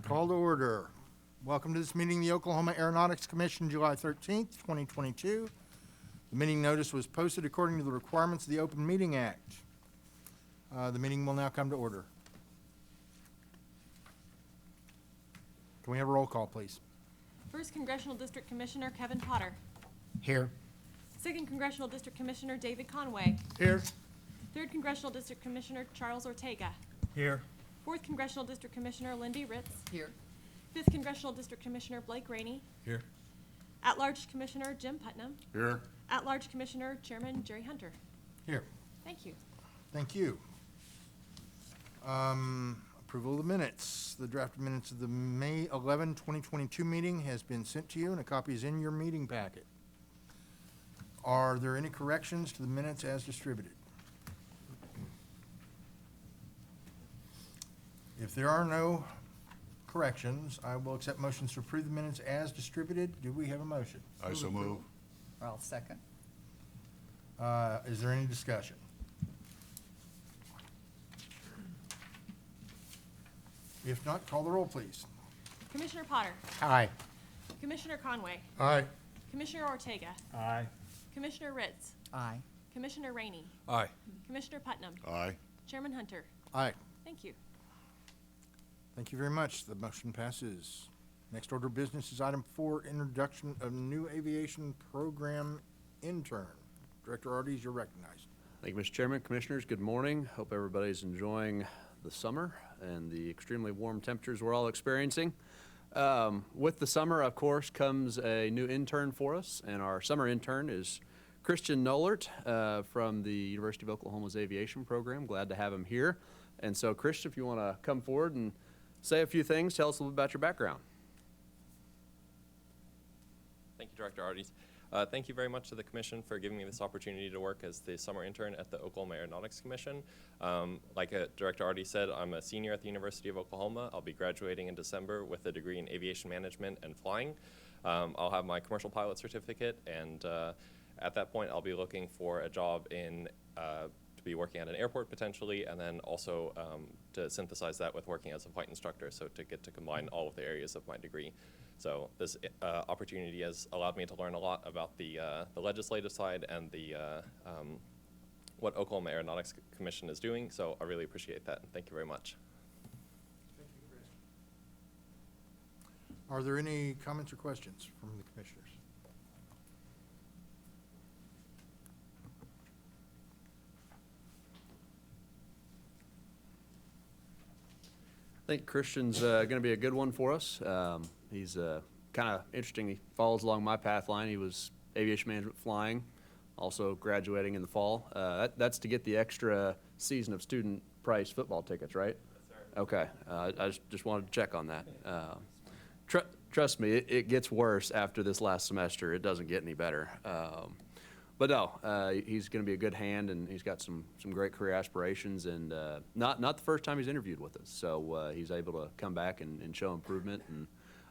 Call to order. Welcome to this meeting of the Oklahoma Aeronautics Commission, July 13th, 2022. The meeting notice was posted according to the requirements of the Open Meeting Act. The meeting will now come to order. Can we have a roll call, please? First Congressional District Commissioner Kevin Potter. Here. Second Congressional District Commissioner David Conway. Here. Third Congressional District Commissioner Charles Ortega. Here. Fourth Congressional District Commissioner Lindy Ritz. Here. Fifth Congressional District Commissioner Blake Rainey. Here. At-large Commissioner Jim Putnam. Here. At-large Commissioner Chairman Jerry Hunter. Here. Thank you. Thank you. Approval of the minutes. The draft minutes of the May 11, 2022 meeting has been sent to you, and a copy is in your meeting packet. Are there any corrections to the minutes as distributed? If there are no corrections, I will accept motions to approve the minutes as distributed. Do we have a motion? I so move. I'll second. Is there any discussion? If not, call the roll, please. Commissioner Potter. Aye. Commissioner Conway. Aye. Commissioner Ortega. Aye. Commissioner Ritz. Aye. Commissioner Rainey. Aye. Commissioner Putnam. Aye. Chairman Hunter. Aye. Thank you. Thank you very much. The motion passes. Next order of business is item 4, introduction of new aviation program intern. Director Arties, you're recognized. Thank you, Mr. Chairman. Commissioners, good morning. Hope everybody's enjoying the summer and the extremely warm temperatures we're all experiencing. With the summer, of course, comes a new intern for us, and our summer intern is Christian Nollert from the University of Oklahoma's aviation program. Glad to have him here. And so, Christian, if you want to come forward and say a few things, tell us a little bit about your background. Thank you, Director Arties. Thank you very much to the Commission for giving me this opportunity to work as the summer intern at the Oklahoma Aeronautics Commission. Like Director Arties said, I'm a senior at the University of Oklahoma. I'll be graduating in December with a degree in aviation management and flying. I'll have my commercial pilot certificate, and at that point I'll be looking for a job in to be working at an airport potentially, and then also to synthesize that with working as a flight instructor, so to get to combine all of the areas of my degree. So this opportunity has allowed me to learn a lot about the legislative side and the what Oklahoma Aeronautics Commission is doing. So I really appreciate that, and thank you very much. Thank you, Chris. Are there any comments or questions from the commissioners? I think Christian's going to be a good one for us. He's kind of interesting. He follows along my path line. He was aviation management flying, also graduating in the fall. That's to get the extra season of student price football tickets, right? Yes, sir. Okay. I just wanted to check on that. Trust me, it gets worse after this last semester. It doesn't get any better. But no, he's going to be a good hand, and he's got some great career aspirations, and not the first time he's interviewed with us. So he's able to come back and show improvement, and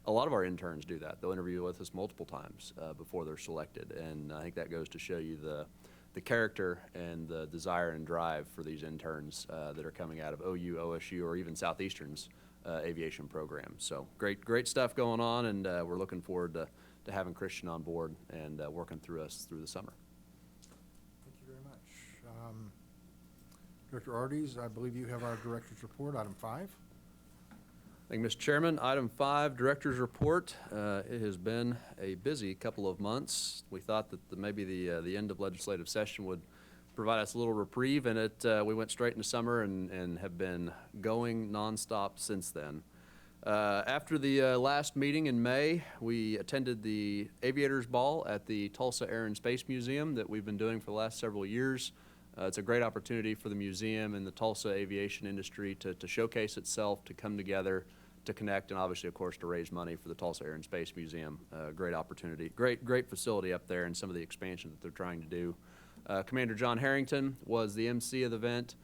a lot of our interns do that. They'll interview with us multiple times before they're selected, and I think that goes to show you the character and the desire and drive for these interns that are coming out of OU, OSU, or even Southeastern's aviation program. So great stuff going on, and we're looking forward to having Christian on board and working through us through the summer. Thank you very much. Director Arties, I believe you have our director's report, item 5. Thank you, Mr. Chairman. Item 5, Director's Report. It has been a busy couple of months. We thought that maybe the end of legislative session would provide us a little reprieve, and we went straight into summer and have been going nonstop since then. After the last meeting in May, we attended the Aviators Ball at the Tulsa Air and Space Museum that we've been doing for the last several years. It's a great opportunity for the museum and the Tulsa aviation industry to showcase itself, to come together, to connect, and obviously, of course, to raise money for the Tulsa Air and Space Museum. Great opportunity, great facility up there, and some of the expansion that they're trying to do. Commander John Harrington was the MC of the event.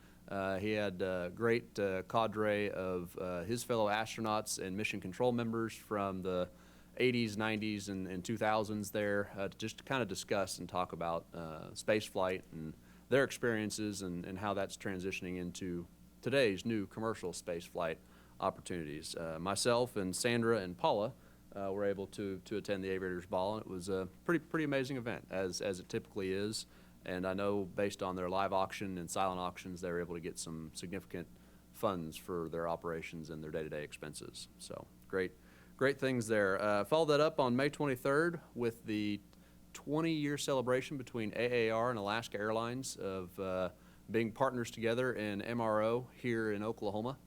He had a great cadre of his fellow astronauts and mission control members from the 80s, 90s, and 2000s there to just kind of discuss and talk about space flight and their experiences and how that's transitioning into today's new commercial space flight opportunities. Myself and Sandra and Paula were able to attend the Aviators Ball, and it was a pretty amazing event, as it typically is. And I know based on their live auction and silent auctions, they were able to get some significant funds for their operations and their day-to-day expenses. So great things there. Followed that up on May 23rd with the 20-year celebration between AAR and Alaska Airlines of being partners together in MRO here in Oklahoma.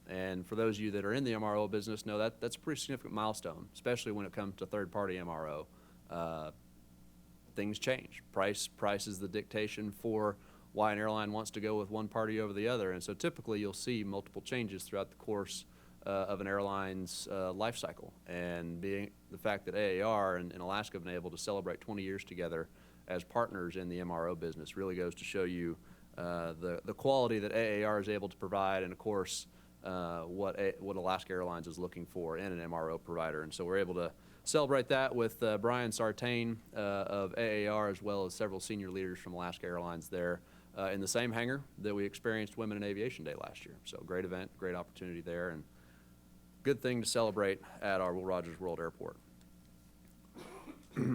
And for those of you that are in the MRO business know that's a pretty significant milestone, especially when it comes to third-party MRO. Things change. Price is the dictation for why an airline wants to go with one party over the other. And so typically you'll see multiple changes throughout the course of an airline's life cycle. And being the fact that AAR and Alaska have been able to celebrate 20 years together as partners in the MRO business really goes to show you the quality that AAR is able to provide, and of course what Alaska Airlines is looking for in an MRO provider. And so we're able to celebrate that with Brian Sartain of AAR, as well as several senior leaders from Alaska Airlines there in the same hangar that we experienced Women in Aviation Day last year. So great event, great opportunity there, and good thing to celebrate at our Will Rogers World Airport.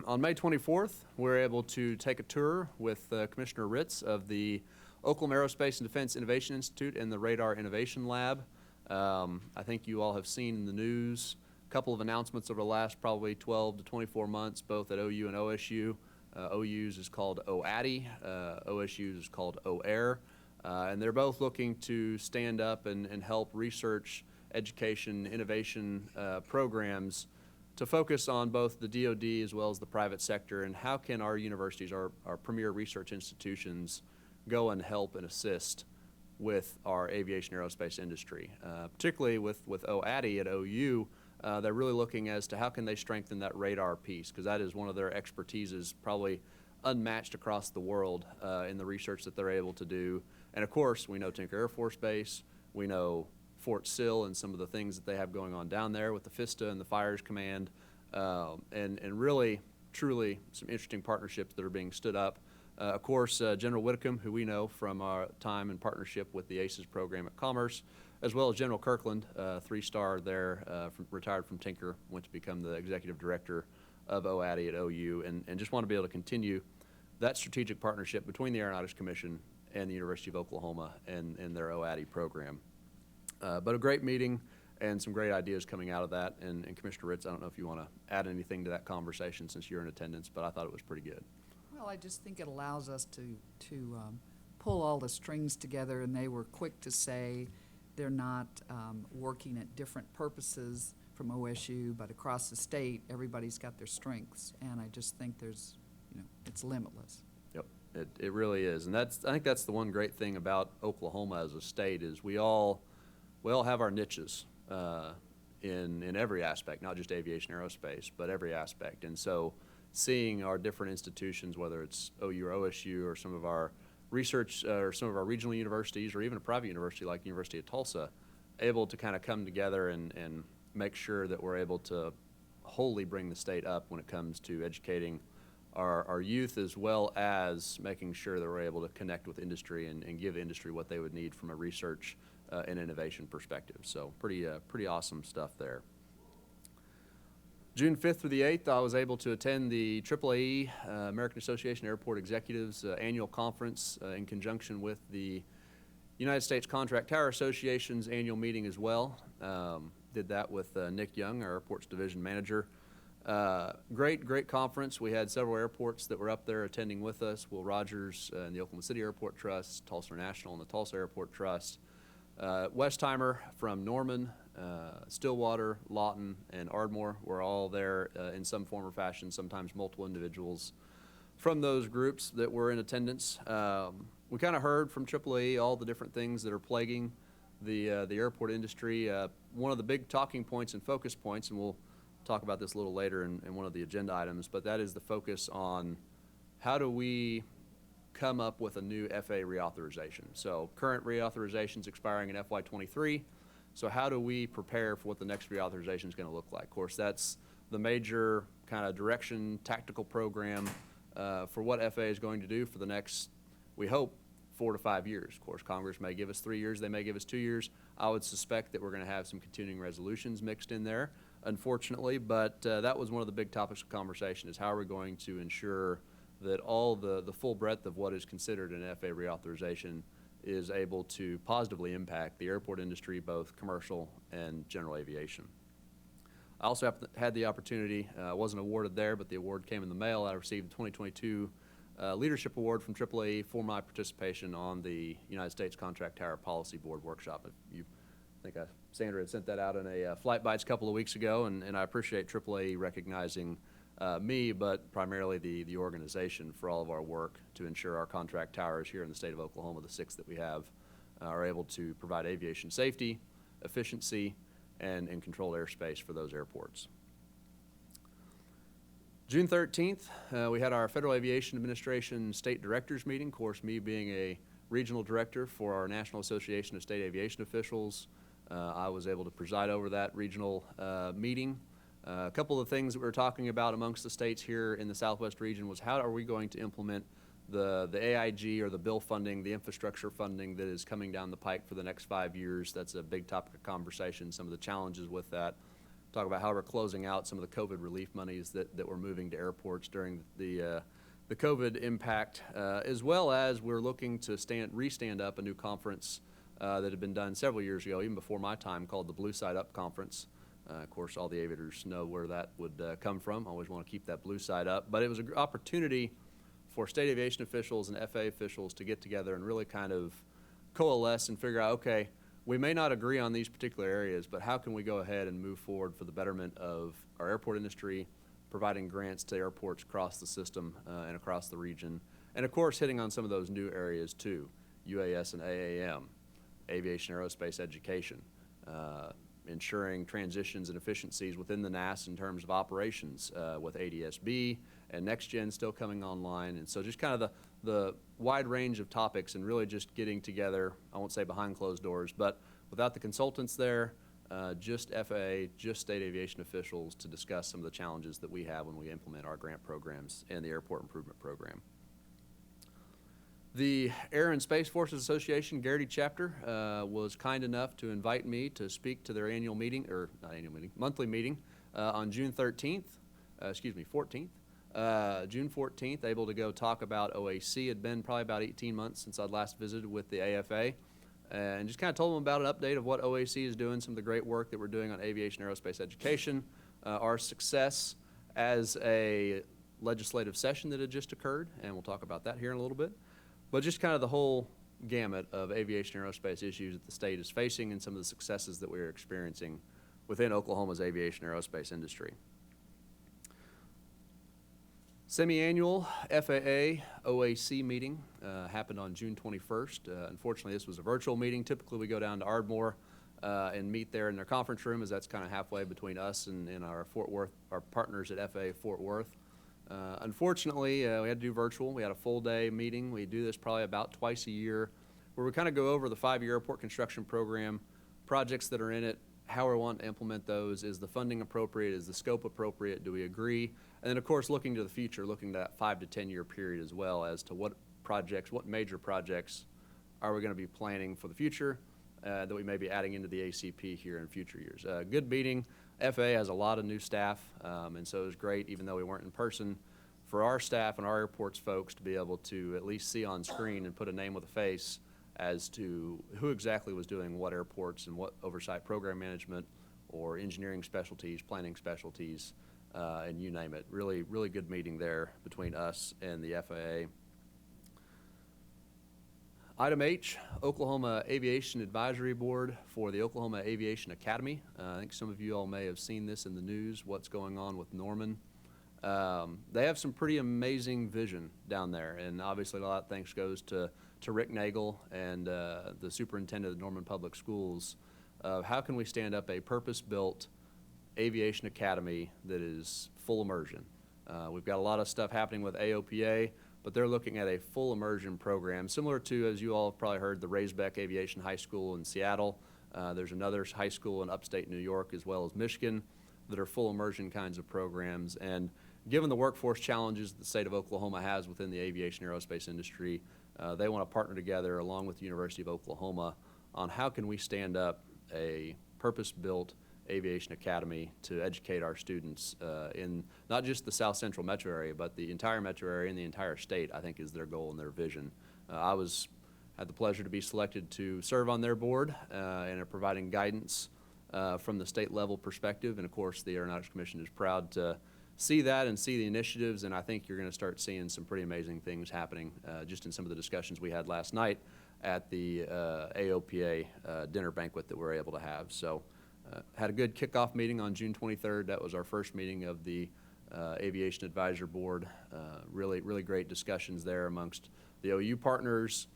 On May 24th, we were able to take a tour with Commissioner Ritz of the Oklahoma Aerospace and Defense Innovation Institute and the Radar Innovation Lab. I think you all have seen in the news a couple of announcements over the last probably 12 to 24 months, both at OU and OSU. OU's is called OADI, OSU's is called OAIR, and they're both looking to stand up and help research, education, innovation programs to focus on both the DoD as well as the private sector, and how can our universities, our premier research institutions, go and help and assist with our aviation aerospace industry. Particularly with OADI at OU, they're really looking as to how can they strengthen that radar piece, because that is one of their expertises, probably unmatched across the world in the research that they're able to do. And of course, we know Tinker Air Force Base, we know Fort Sill and some of the things that they have going on down there with the FISTA and the Fires Command, and really, truly some interesting partnerships that are being stood up. Of course, General Whitcomb, who we know from our time in partnership with the ACES program at Commerce, as well as General Kirkland, 3-star there, retired from Tinker, went to become the executive director of OADI at OU, and just want to be able to continue that strategic partnership between the Aeronautics Commission and the University of Oklahoma and their OADI program. But a great meeting and some great ideas coming out of that. And Commissioner Ritz, I don't know if you want to add anything to that conversation since you're in attendance, but I thought it was pretty good. Well, I just think it allows us to pull all the strings together, and they were quick to say they're not working at different purposes from OSU, but across the state, everybody's got their strengths, and I just think it's limitless. Yep, it really is, and I think that's the one great thing about Oklahoma as a state is we all have our niches in every aspect, not just aviation aerospace, but every aspect. And so seeing our different institutions, whether it's OU or OSU or some of our research or some of our regional universities or even a private university like University of Tulsa, able to kind of come together and make sure that we're able to wholly bring the state up when it comes to educating our youth, as well as making sure that we're able to connect with industry and give industry what they would need from a research and innovation perspective. So pretty awesome stuff there. June 5th through the 8th, I was able to attend the AAAE, American Association of Airport Executives annual conference in conjunction with the United States Contract Tower Association's annual meeting as well. Did that with Nick Young, our airports division manager. Great conference. We had several airports that were up there attending with us. Will Rogers and the Oklahoma City Airport Trust, Tulsa National and the Tulsa Airport Trust. Westheimer from Norman, Stillwater, Lawton, and Ardmore were all there in some form or fashion, sometimes multiple individuals from those groups that were in attendance. We kind of heard from AAA all the different things that are plaguing the airport industry. One of the big talking points and focus points, and we'll talk about this a little later in one of the agenda items, but that is the focus on how do we come up with a new FAA reauthorization. So current reauthorization is expiring in FY23. So how do we prepare for what the next reauthorization is going to look like? Of course, that's the major kind of direction, tactical program for what FAA is going to do for the next, we hope, 4 to 5 years. Of course, Congress may give us 3 years, they may give us 2 years. I would suspect that we're going to have some continuing resolutions mixed in there, unfortunately, but that was one of the big topics of conversation, is how are we going to ensure that all the full breadth of what is considered an FAA reauthorization is able to positively impact the airport industry, both commercial and general aviation. I also had the opportunity, wasn't awarded there, but the award came in the mail. I received the 2022 Leadership Award from AAA for my participation on the United States Contract Tower Policy Board workshop. Sandra had sent that out in a Flight Bites a couple of weeks ago, and I appreciate AAA recognizing me, but primarily the organization, for all of our work to ensure our contract towers here in the state of Oklahoma, the 6 that we have, are able to provide aviation safety, efficiency, and controlled airspace for those airports. June 13th, we had our Federal Aviation Administration State Directors meeting. Of course, me being a regional director for our National Association of State Aviation Officials, I was able to preside over that regional meeting. A couple of things that we were talking about amongst the states here in the Southwest region was how are we going to implement the AIG, or the bill funding, the infrastructure funding that is coming down the pike for the next 5 years. That's a big topic of conversation, some of the challenges with that. Talk about how we're closing out some of the COVID relief monies that were moving to airports during the COVID impact, as well as we're looking to re-stand up a new conference that had been done several years ago, even before my time, called the Blue Side Up Conference. Of course, all the aviators know where that would come from. I always want to keep that blue side up. But it was an opportunity for state aviation officials and FAA officials to get together and really kind of coalesce and figure out, okay, we may not agree on these particular areas, but how can we go ahead and move forward for the betterment of our airport industry, providing grants to airports across the system and across the region, and of course hitting on some of those new areas too, UAS and AAM, aviation aerospace education, ensuring transitions and efficiencies within the NAS in terms of operations with ADS-B and NextGen still coming online. And so just kind of the wide range of topics, and really just getting together, I won't say behind closed doors, but without the consultants there, just FAA, just state aviation officials to discuss some of the challenges that we have when we implement our grant programs and the Airport Improvement Program. The Air and Space Forces Association Garrity chapter was kind enough to invite me to speak to their annual meeting, or not annual meeting, monthly meeting on June 14th. June 14th, able to go talk about OAC. It had been probably about 18 months since I'd last visited with the AFA, and just kind of told them about an update of what OAC is doing, some of the great work that we're doing on aviation aerospace education, our success as a legislative session that had just occurred, and we'll talk about that here in a little bit. But just kind of the whole gamut of aviation aerospace issues that the state is facing and some of the successes that we're experiencing within Oklahoma's aviation aerospace industry. Semi-annual FAA OAC meeting happened on June 21st. Unfortunately, this was a virtual meeting. Typically, we go down to Ardmore and meet there in their conference room, as that's kind of halfway between us and our Fort Worth, our partners at FAA Fort Worth. Unfortunately, we had to do virtual. We had a full day meeting. We do this probably about twice a year, where we kind of go over the 5-year airport construction program, projects that are in it, how we want to implement those. Is the funding appropriate? Is the scope appropriate? Do we agree? And then, of course, looking to the future, looking to that 5 to 10 year period as well, as to what projects, what major projects are we going to be planning for the future that we may be adding into the ACP here in future years. Good meeting. FAA has a lot of new staff, and so it was great, even though we weren't in person, for our staff and our airports folks to be able to at least see on screen and put a name with a face as to who exactly was doing what airports and what oversight program management or engineering specialties, planning specialties, and you name it. Really, really good meeting there between us and the FAA. Item H, Oklahoma Aviation Advisory Board for the Oklahoma Aviation Academy. I think some of you all may have seen this in the news, what's going on with Norman. They have some pretty amazing vision down there, and obviously a lot of thanks goes to Rick Nagel and the superintendent of Norman Public Schools. How can we stand up a purpose-built aviation academy that is full immersion? We've got a lot of stuff happening with AOPA, but they're looking at a full immersion program, similar to, as you all have probably heard, the Raisbeck Aviation High School in Seattle. There's another high school in upstate New York as well as Michigan that are full immersion kinds of programs. And given the workforce challenges the state of Oklahoma has within the aviation aerospace industry, They want to partner together along with the University of Oklahoma on how can we stand up a purpose-built aviation academy to educate our students in not just the South Central metro area, but the entire metro area and the entire state, I think, is their goal and their vision. Had the pleasure to be selected to serve on their board and are providing guidance from the state level perspective. And of course, the Aeronautics Commission is proud to see that and see the initiatives, and I think you're going to start seeing some pretty amazing things happening just in some of the discussions we had last night at the AOPA dinner banquet that we were able to have. So had a good kickoff meeting on June 23rd. That was our first meeting of the Aviation Advisor Board. Really great discussions there amongst the OU partners,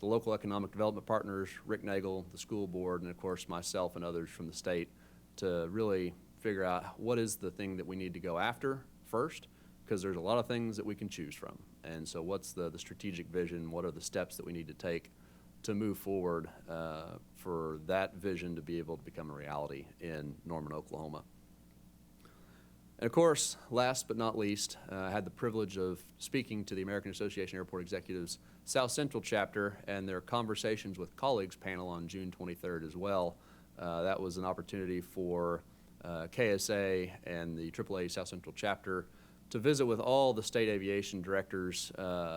the local economic development partners, Rick Nagel, the school board, and of course myself and others from the state to really figure out what is the thing that we need to go after first, because there's a lot of things that we can choose from. And so what's the strategic vision? What are the steps that we need to take to move forward for that vision to be able to become a reality in Norman, Oklahoma? And of course, last but not least, I had the privilege of speaking to the American Association of Airport Executives South Central chapter and their Conversations with Colleagues panel on June 23rd as well. That was an opportunity for KSA and the AAA South Central chapter to visit with all the state aviation directors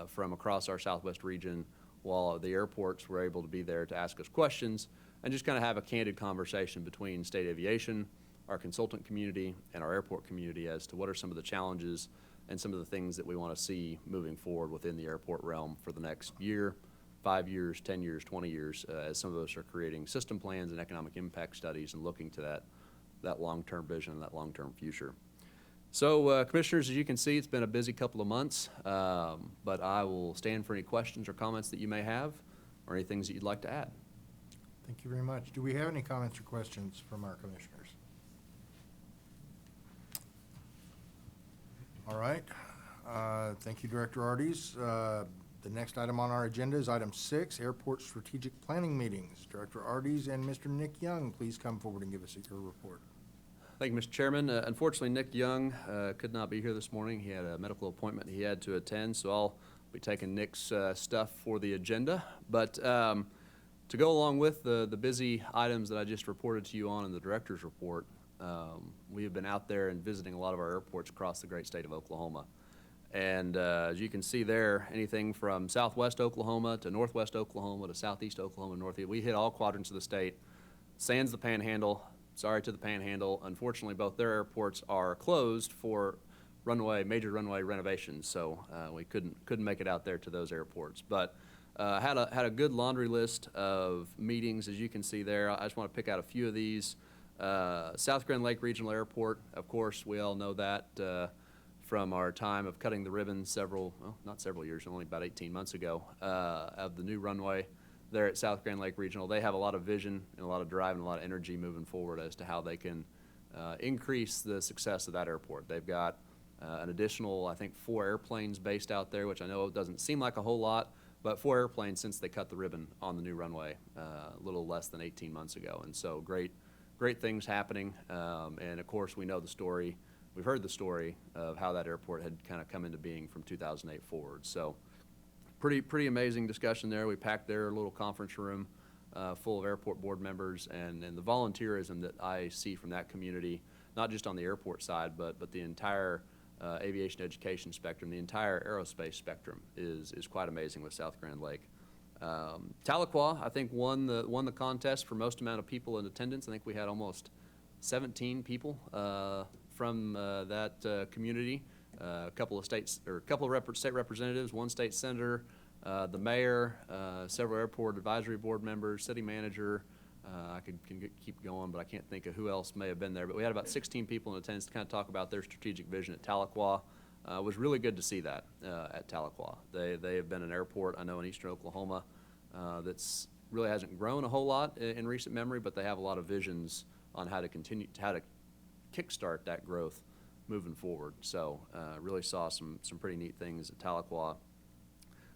from across our Southwest region, while the airports were able to be there to ask us questions and just kind of have a candid conversation between state aviation, our consultant community, and our airport community as to what are some of the challenges and some of the things that we want to see moving forward within the airport realm for the next year, 5 years, 10 years, 20 years, as some of us are creating system plans and economic impact studies and looking to that long-term vision and that long-term future. So, Commissioners, as you can see, it's been a busy couple of months, but I will stand for any questions or comments that you may have or any things that you'd like to add. Thank you very much. Do we have any comments or questions from our commissioners? All right. Thank you, Director Arties. The next item on our agenda is item 6, Airport Strategic Planning Meetings. Director Arties and Mr. Nick Young, please come forward and give us your report. Thank you, Mr. Chairman. Unfortunately, Nick Young could not be here this morning. He had a medical appointment he had to attend, so I'll be taking Nick's stuff for the agenda. But to go along with the busy items that I just reported to you on in the director's report, we have been out there and visiting a lot of our airports across the great state of Oklahoma. And as you can see there, anything from southwest Oklahoma to northwest Oklahoma to southeast Oklahoma, northeast, we hit all quadrants of the state, sans the Panhandle. Sorry to the Panhandle. Unfortunately, both their airports are closed for major runway renovations, so we couldn't make it out there to those airports. But had a good laundry list of meetings, as you can see there. I just want to pick out a few of these. South Grand Lake Regional Airport, of course, we all know that from our time of cutting the ribbon not several years, only about 18 months ago, of the new runway there at South Grand Lake Regional. They have a lot of vision and a lot of drive and a lot of energy moving forward as to how they can increase the success of that airport. They've got an additional, I think, 4 airplanes based out there, which I know doesn't seem like a whole lot, but 4 airplanes since they cut the ribbon on the new runway a little less than 18 months ago. And so great things happening. And of course, we know the story. We've heard the story of how that airport had kind of come into being from 2008 forward. So pretty amazing discussion there. We packed their little conference room full of airport board members, and the volunteerism that I see from that community, not just on the airport side, but the entire aviation education spectrum, the entire aerospace spectrum is quite amazing with South Grand Lake. Tahlequah, I think, won the contest for most amount of people in attendance. I think we had almost 17 people from that community. A couple of state representatives, 1 state senator, the mayor, several airport advisory board members, city manager. I can keep going, but I can't think of who else may have been there. But we had about 16 people in attendance to kind of talk about their strategic vision at Tahlequah. It was really good to see that at Tahlequah. They have been an airport, I know, in eastern Oklahoma that's really hasn't grown a whole lot in recent memory, but they have a lot of visions on how to kickstart that growth moving forward. So really saw some pretty neat things at Tahlequah.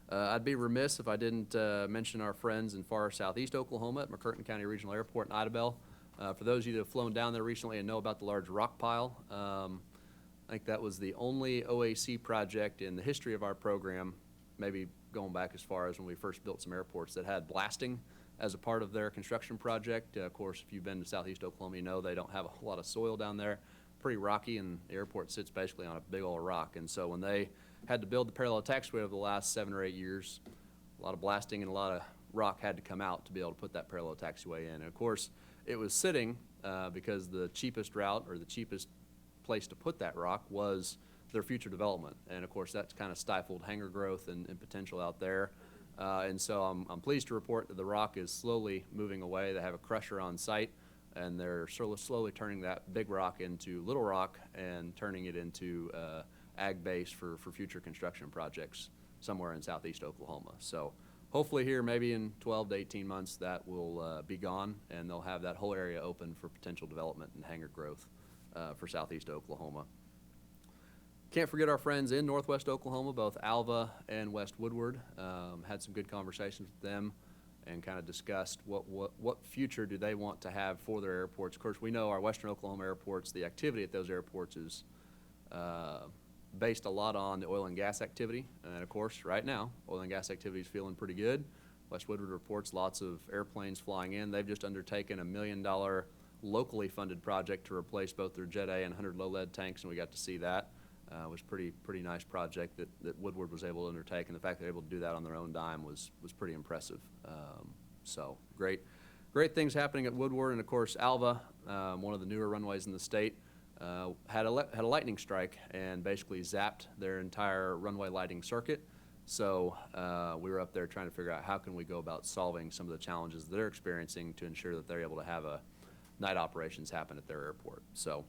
I'd be remiss if I didn't mention our friends in far southeast Oklahoma at McCurtain County Regional Airport in Idabel. For those of you that have flown down there recently and know about the large rock pile, I think that was the only OAC project in the history of our program, maybe going back as far as when we first built some airports that had blasting as a part of their construction project. Of course, if you've been to southeast Oklahoma, you know they don't have a whole lot of soil down there, pretty rocky, and the airport sits basically on a big old rock. And so when they had to build the parallel taxiway over the last 7 or 8 years, a lot of blasting and a lot of rock had to come out to be able to put that parallel taxiway in. And of course, it was sitting because the cheapest route or the cheapest place to put that rock was their future development. And of course, that's kind of stifled hangar growth and potential out there. And so I'm pleased to report that the rock is slowly moving away. They have a crusher on site, and they're slowly turning that big rock into Little Rock and turning it into ag base for future construction projects somewhere in southeast Oklahoma. So hopefully here, maybe in 12 to 18 months, that will be gone, and they'll have that whole area open for potential development and hangar growth for southeast Oklahoma. Can't forget our friends in northwest Oklahoma, both Alva and West Woodward. Had some good conversations with them and kind of discussed what future do they want to have for their airports. Of course, we know our western Oklahoma airports, the activity at those airports is based a lot on the oil and gas activity. And of course, right now, oil and gas activity is feeling pretty good. West Woodward reports lots of airplanes flying in. They've just undertaken a $1 million locally funded project to replace both their Jet A and 100 low lead tanks, and we got to see that. It was pretty nice project that Woodward was able to undertake, and the fact they're able to do that on their own dime was pretty impressive. So great things happening at Woodward, and of course Alva, one of the newer runways in the state, had a lightning strike and basically zapped their entire runway lighting circuit. So we were up there trying to figure out how can we go about solving some of the challenges that they're experiencing to ensure that they're able to have night operations happen at their airport. So.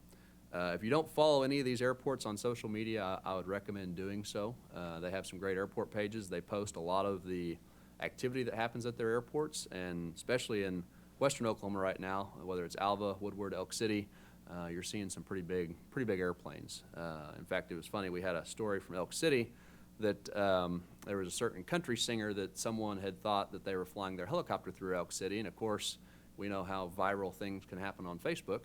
If you don't follow any of these airports on social media, I would recommend doing so. They have some great airport pages. They post a lot of the activity that happens at their airports, and especially in western Oklahoma right now, whether it's Alva, Woodward, Elk City, you're seeing some pretty big airplanes. In fact, it was funny, we had a story from Elk City that there was a certain country singer that someone had thought that they were flying their helicopter through Elk City, and of course, we know how viral things can happen on Facebook.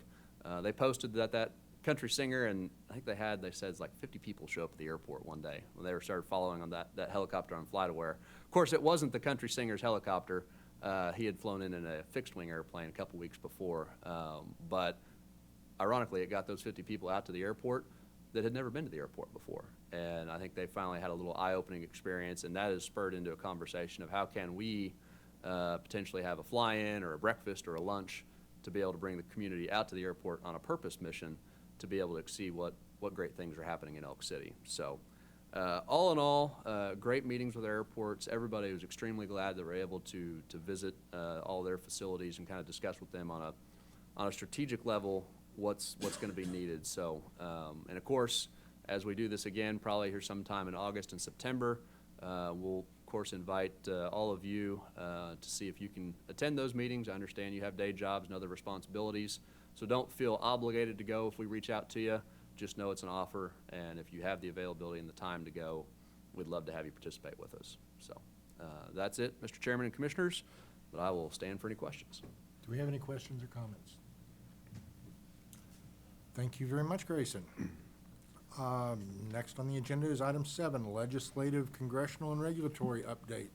They posted that country singer, and I think they said it's like 50 people show up at the airport one day when they started following on that helicopter on FlightAware. Of course, it wasn't the country singer's helicopter. He had flown in a fixed-wing airplane a couple weeks before, but ironically, it got those 50 people out to the airport that had never been to the airport before. And I think they finally had a little eye-opening experience, and that has spurred into a conversation of how can we potentially have a fly-in or a breakfast or a lunch to be able to bring the community out to the airport on a purpose mission to be able to see what great things are happening in Elk City. So all in all, great meetings with airports. Everybody was extremely glad that we're able to visit all their facilities and kind of discuss with them on a strategic level what's going to be needed. So, and of course, as we do this again, probably here sometime in August and September, we'll of course invite all of you to see if you can attend those meetings. I understand you have day jobs and other responsibilities, so don't feel obligated to go if we reach out to you. Just know it's an offer, and if you have the availability and the time to go, we'd love to have you participate with us. So that's it, Mr. Chairman and Commissioners, but I will stand for any questions. Do we have any questions or comments? Thank you very much, Grayson. Next on the agenda is item 7, legislative, congressional, and regulatory update.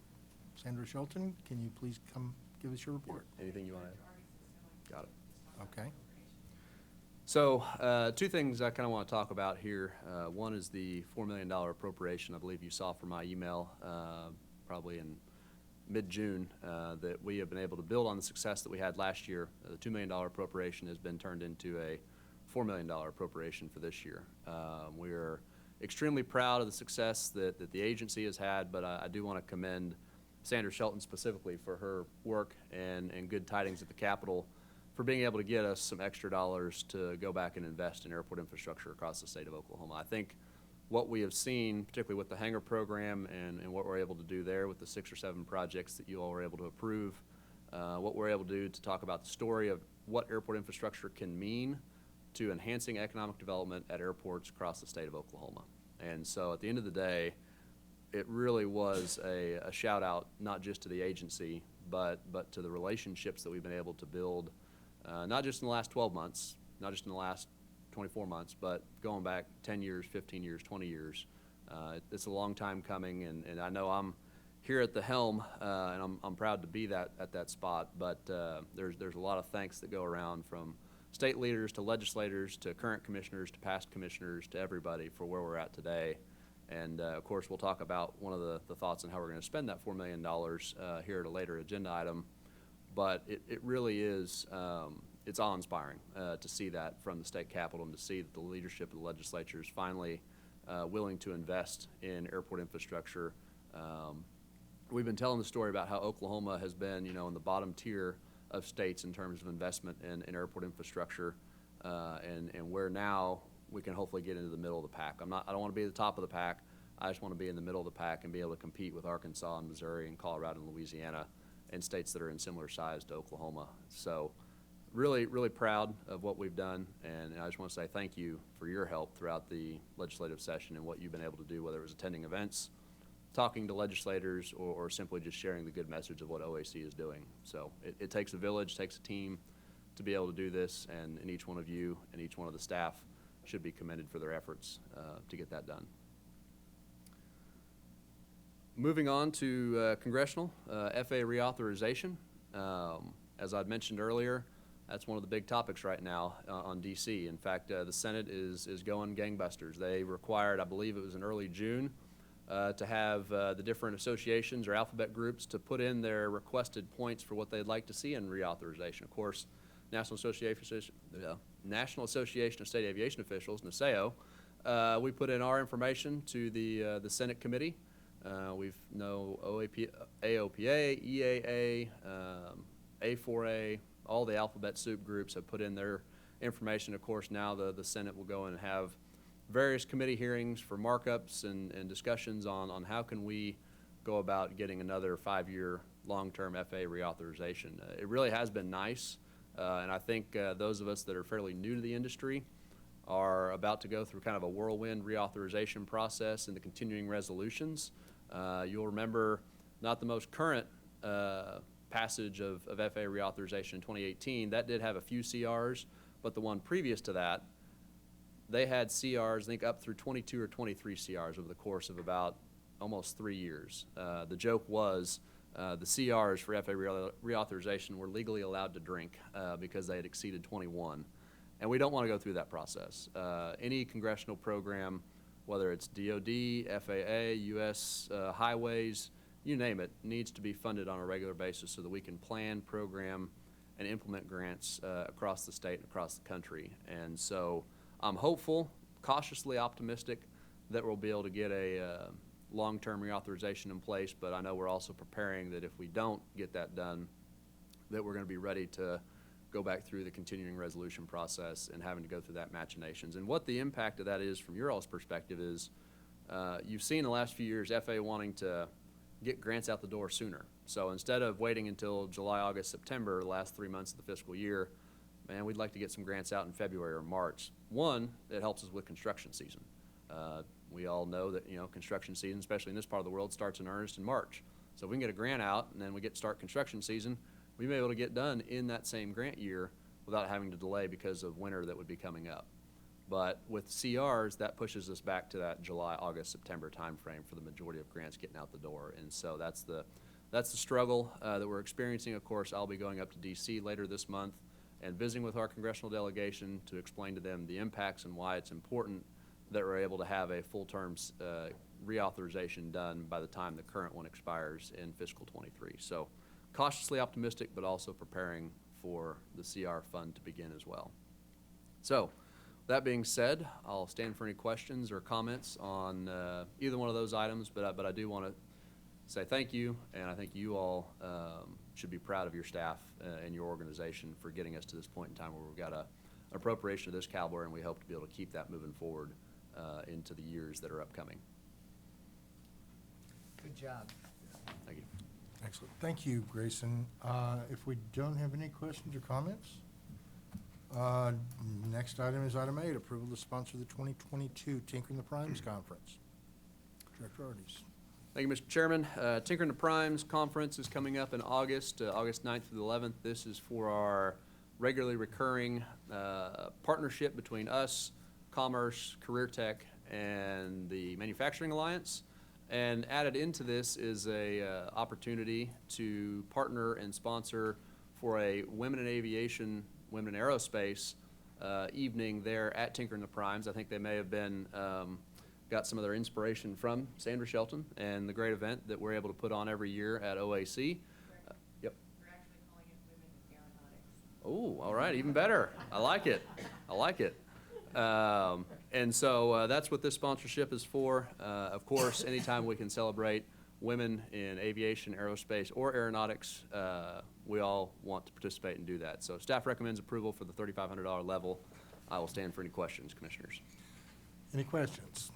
Sandra Shelton, can you please come give us your report? Anything you want to add? Got it. Okay. So two things I kind of want to talk about here. One is the $4 million appropriation I believe you saw from my email probably in mid-June that we have been able to build on the success that we had last year. The $2 million appropriation has been turned into a $4 million appropriation for this year. We are extremely proud of the success that the agency has had, but I do want to commend Sandra Shelton specifically for her work and good tidings at the Capitol for being able to get us some extra dollars to go back and invest in airport infrastructure across the state of Oklahoma. I think what we have seen, particularly with the hangar program and what we're able to do there with the 6 or 7 projects that you all were able to approve, what we're able to do to talk about the story of what airport infrastructure can mean to enhancing economic development at airports across the state of Oklahoma. And so at the end of the day, it really was a shout out, not just to the agency, but to the relationships that we've been able to build, not just in the last 12 months, not just in the last 24 months, but going back 10 years, 15 years, 20 years. It's a long time coming, and I know I'm here at the helm, and I'm proud to be at that spot. But there's a lot of thanks that go around, from state leaders to legislators to current commissioners to past commissioners to everybody for where we're at today. And of course, we'll talk about one of the thoughts on how we're going to spend that $4 million here at a later agenda item. But it really is, it's awe-inspiring to see that from the state capitol, and to see that the leadership of the legislature is finally willing to invest in airport infrastructure. We've been telling the story about how Oklahoma has been, in the bottom tier of states in terms of investment in airport infrastructure, and where now we can hopefully get into the middle of the pack. I don't want to be at the top of the pack. I just want to be in the middle of the pack and be able to compete with Arkansas and Missouri and Colorado and Louisiana, and states that are in similar size to Oklahoma. So really, really proud of what we've done, and I just want to say thank you for your help throughout the legislative session and what you've been able to do, whether it was attending events, talking to legislators, or simply just sharing the good message of what OAC is doing. So it takes a village, takes a team to be able to do this, and each one of you and each one of the staff should be commended for their efforts to get that done. Moving on to congressional FAA reauthorization. As I'd mentioned earlier, that's one of the big topics right now on DC. In fact, the Senate is going gangbusters. They required, I believe it was in early June, to have the different associations or alphabet groups to put in their requested points for what they'd like to see in reauthorization. Of course, National Association of State Aviation Officials, NASAO, we put in our information to the Senate committee. We've AOPA, EAA, A4A, all the alphabet soup groups have put in their information. Of course, now the Senate will go and have various committee hearings for markups and discussions on how can we go about getting another 5-year long-term FAA reauthorization. It really has been nice, and I think those of us that are fairly new to the industry are about to go through kind of a whirlwind reauthorization process in the continuing resolutions. You'll remember not the most current passage of FAA reauthorization in 2018. That did have a few CRs, but the one previous to that, they had CRs, I think up through 22 or 23 CRs over the course of about almost 3 years. The joke was the CRs for FAA reauthorization were legally allowed to drink because they had exceeded 21. And we don't want to go through that process. Any congressional program, whether it's DOD, FAA, U.S. highways, you name it, needs to be funded on a regular basis so that we can plan, program, and implement grants across the state and across the country. And so I'm hopeful, cautiously optimistic, that we'll be able to get a long-term reauthorization in place, but I know we're also preparing that if we don't get that done, that we're going to be ready to go back through the continuing resolution process and having to go through that machinations. And what the impact of that is from your all's perspective is you've seen the last few years FAA wanting to get grants out the door sooner. So instead of waiting until July, August, September, the last 3 months of the fiscal year, man, we'd like to get some grants out in February or March. One, it helps us with construction season. We all know that, construction season, especially in this part of the world, starts in earnest in March. So if we can get a grant out and then we start construction season, we may be able to get done in that same grant year without having to delay because of winter that would be coming up. But with CRs, that pushes us back to that July, August, September timeframe for the majority of grants getting out the door. And so that's the struggle that we're experiencing. Of course, I'll be going up to DC later this month and visiting with our congressional delegation to explain to them the impacts and why it's important that we're able to have a full-term reauthorization done by the time the current one expires in fiscal 23. So cautiously optimistic, but also preparing for the CR fund to begin as well. So that being said, I'll stand for any questions or comments on either one of those items, but I do want to say thank you, and I think you all should be proud of your staff and your organization for getting us to this point in time where we've got an appropriation of this caliber, and we hope to be able to keep that moving forward into the years that are upcoming. Good job. Thank you. Excellent. Thank you, Grayson. If we don't have any questions or comments, next item is item 8, approval to sponsor the 2022 Tinkering the Primes Conference. Director Ardis. Thank you, Mr. Chairman. Tinkering the Primes Conference is coming up in August, August 9th through the 11th. This is for our regularly recurring partnership between us, Commerce, Career Tech, and the Manufacturing Alliance. And added into this is a opportunity to partner and sponsor for a Women in Aviation, Women in Aerospace evening there at Tinker and the Primes. I think they may have been got some of their inspiration from Sandra Shelton and the great event that we're able to put on every year at OAC. Yep. We're actually calling it Women in Aeronautics. Oh, all right, even better. I like it. I like it. And so that's what this sponsorship is for. Of course, anytime we can celebrate women in aviation, aerospace, or aeronautics, we all want to participate and do that. So staff recommends approval for the $3,500 level. I will stand for any questions, Commissioners. Any questions?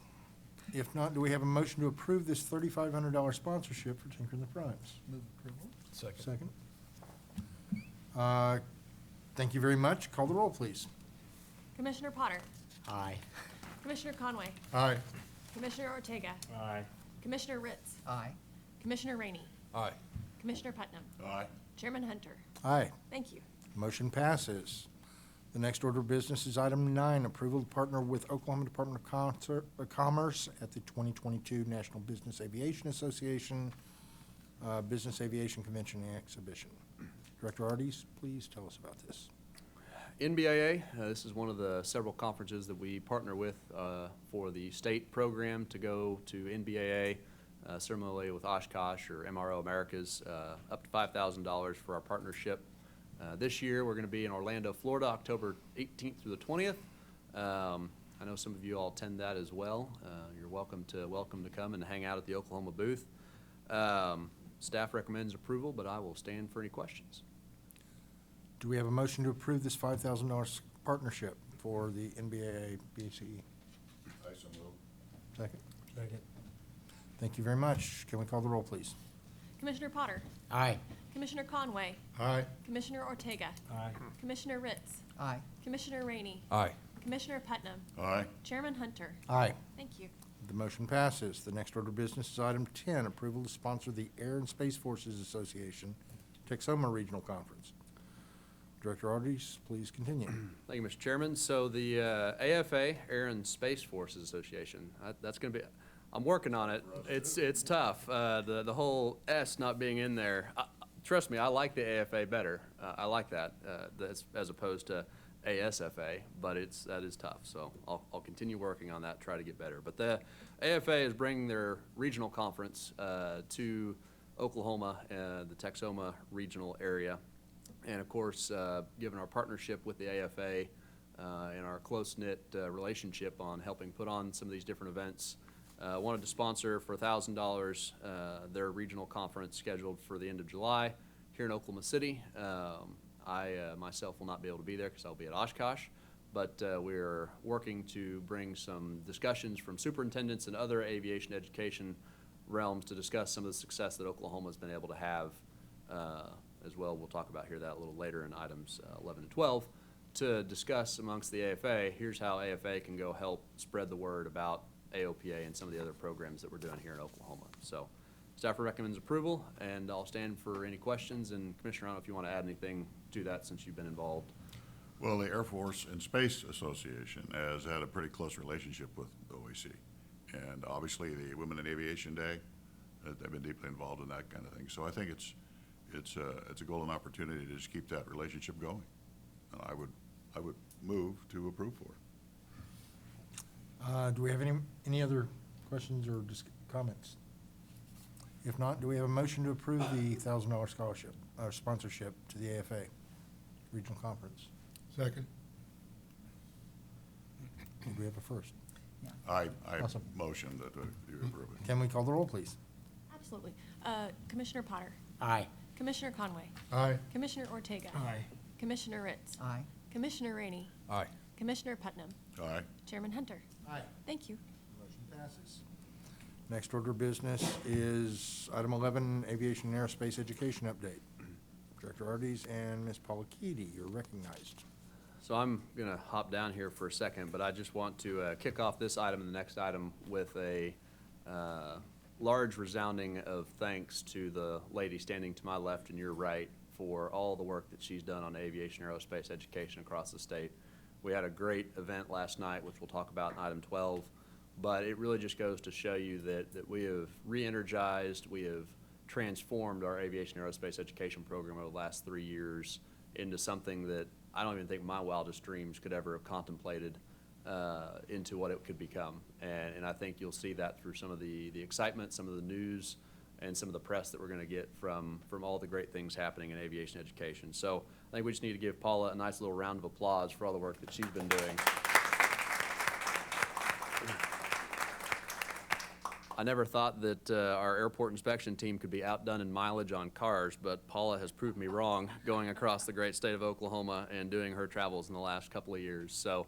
If not, do we have a motion to approve this $3,500 sponsorship for Tinker and the Primes? Move approval. Second. Thank you very much. Call the roll, please. Commissioner Potter, Aye. Commissioner Conway, Aye. Commissioner Ortega, Aye. Commissioner Ritz, Aye. Commissioner Rainey, Aye. Commissioner Putnam, Aye. Chairman Hunter. Aye. Thank you. Motion passes. The next order of business is item 9, approval to partner with Oklahoma Department of Commerce at the 2022 National Business Aviation Association Business Aviation Convention and Exhibition. Director Arties, please tell us about this. NBAA, this is one of the several conferences that we partner with for the state program to go to NBAA, similarly with Oshkosh or MRO Americas, up to $5,000 for our partnership. This year, we're going to be in Orlando, Florida, October 18th through the 20th. I know some of you all attend that as well. You're welcome to come and hang out at the Oklahoma booth. Staff recommends approval, but I will stand for any questions. Do we have a motion to approve this $5,000 partnership for the NBAA BCE? I so move. Second. Second. Thank you very much. Can we call the roll, please? Commissioner Potter, Aye. Commissioner Conway, Aye. Commissioner Ortega, Aye. Commissioner Ritz, Aye. Commissioner Rainey, Aye. Commissioner Putnam, Aye. Chairman Hunter. Aye. Thank you. The motion passes. The next order of business is item 10, approval to sponsor the Air and Space Forces Association Texoma Regional Conference. Director Arties, please continue. Thank you, Mr. Chairman. So the AFA, Air and Space Forces Association, that's going to be, I'm working on it. It's tough. The whole S not being in there. Trust me, I like the AFA better. I like that as opposed to ASFA, but that is tough. So I'll continue working on that, try to get better. But the AFA is bringing their regional conference to Oklahoma, the Texoma regional area. And of course, given our partnership with the AFA and our close-knit relationship on helping put on some of these different events, wanted to sponsor for $1,000 their regional conference scheduled for the end of July here in Oklahoma City. I myself will not be able to be there because I'll be at Oshkosh, but we're working to bring some discussions from superintendents and other aviation education realms to discuss some of the success that Oklahoma has been able to have as well. We'll talk about that a little later in items 11 and 12 to discuss amongst the AFA. Here's how AFA can go help spread the word about AOPA and some of the other programs that we're doing here in Oklahoma. So staff recommends approval, and I'll stand for any questions. And Commissioner, I don't know if you want to add anything to that since you've been involved. Well, the Air Force and Space Association has had a pretty close relationship with OAC. And obviously the Women in Aviation Day, they've been deeply involved in that kind of thing. So I think it's a golden opportunity to just keep that relationship going. And I would move to approve for it. Do we have any other questions or comments? If not, do we have a motion to approve the $1,000 scholarship or sponsorship to the AFA Regional Conference? Second. Do we have a first? I Awesome. motion that you approve it. Can we call the roll, please? Absolutely. Commissioner Potter, Aye. Commissioner Conway, Aye. Commissioner Ortega, Aye. Commissioner Ritz, Aye. Commissioner Rainey, Aye. Commissioner Putnam, Aye. Chairman Hunter. Aye. Thank you. Motion passes. Next order of business is item 11, Aviation and Aerospace Education Update. Director Arties and Ms. Paula Keady, you're recognized. So I'm going to hop down here for a second, but I just want to kick off this item and the next item with a large resounding of thanks to the lady standing to my left and your right for all the work that she's done on aviation aerospace education across the state. We had a great event last night, which we'll talk about in item 12, But it really just goes to show you that we have re-energized, we have transformed our aviation aerospace education program over the last 3 years into something that I don't even think my wildest dreams could ever have contemplated into what it could become. And I think you'll see that through some of the excitement, some of the news, and some of the press that we're going to get from all the great things happening in aviation education. So I think we just need to give Paula a nice little round of applause for all the work that she's been doing. I never thought that our airport inspection team could be outdone in mileage on cars, but Paula has proved me wrong going across the great state of Oklahoma and doing her travels in the last couple of years. So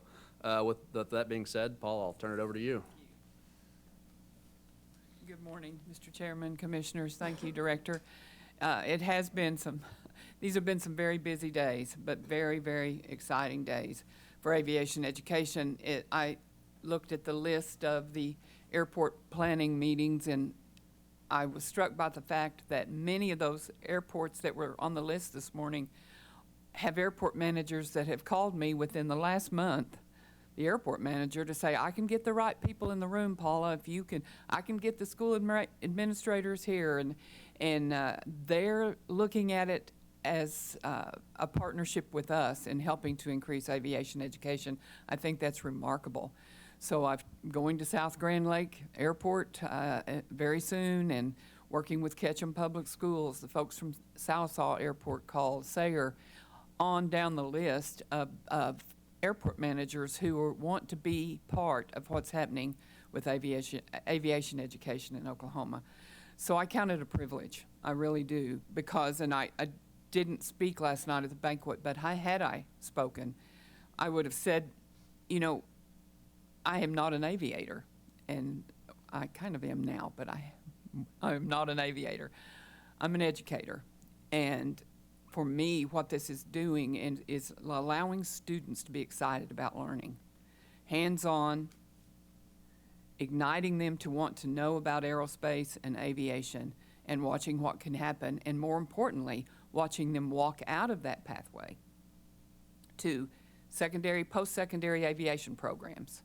with that being said, Paula, I'll turn it over to you. Good morning, Mr. Chairman, Commissioners. Thank you, Director. It has been these have been some very busy days, but very, very exciting days for aviation education. I looked at the list of the airport planning meetings, and I was struck by the fact that many of those airports that were on the list this morning have airport managers that have called me within the last month, the airport manager, to say, I can get the right people in the room, Paula, if you can, I can get the school administrators here, and they're looking at it as a partnership with us in helping to increase aviation education. I think that's remarkable. So I'm going to South Grand Lake Airport very soon and working with Ketchum Public Schools, the folks from Southsaw Airport called Sayer, on down the list of airport managers who want to be part of what's happening with aviation education in Oklahoma. So I count it a privilege, I really do, because, and I didn't speak last night at the banquet, but had I spoken, I would have said, you know, I am not an aviator, and I kind of am now, but I'm not an aviator. I'm an educator, and for me, what this is doing is allowing students to be excited about learning, hands-on, igniting them to want to know about aerospace and aviation, and watching what can happen, and more importantly, watching them walk out of that pathway to secondary, post-secondary aviation programs,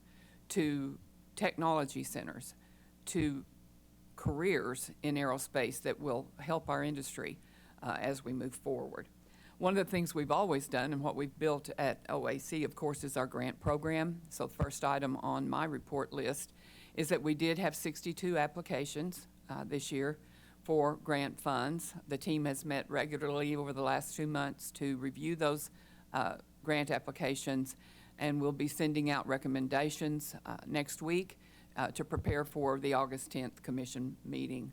to technology centers, to careers in aerospace that will help our industry as we move forward. One of the things we've always done and what we've built at OAC, of course, is our grant program. So the first item on my report list is that we did have 62 applications this year for grant funds. The team has met regularly over the last 2 months to review those grant applications, and we'll be sending out recommendations next week to prepare for the August 10th commission meeting.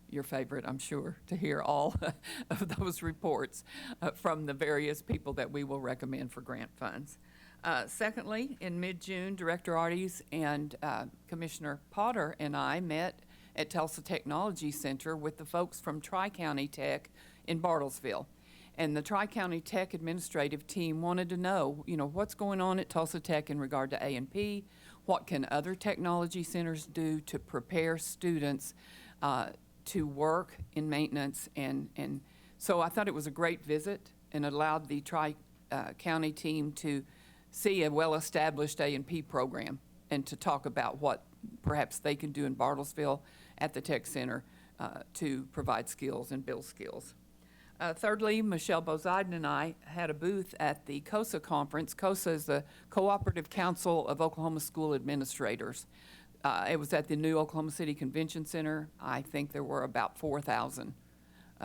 Your favorite, I'm sure, to hear all of those reports from the various people that we will recommend for grant funds. Secondly, in mid-June, Director Arties and Commissioner Potter and I met at Tulsa Technology Center with the folks from Tri-County Tech in Bartlesville. And the Tri-County Tech administrative team wanted to know, you know, what's going on at Tulsa Tech in regard to A&P, what can other technology centers do to prepare students to work in maintenance, and so I thought it was a great visit and allowed the Tri-County team to see a well-established A&P program and to talk about what perhaps they can do in Bartlesville at the Tech Center to provide skills and build skills. Thirdly, Michelle Boziden and I had a booth at the COSA conference. COSA is the Cooperative Council of Oklahoma School Administrators. It was at the new Oklahoma City Convention Center. I think there were about 4,000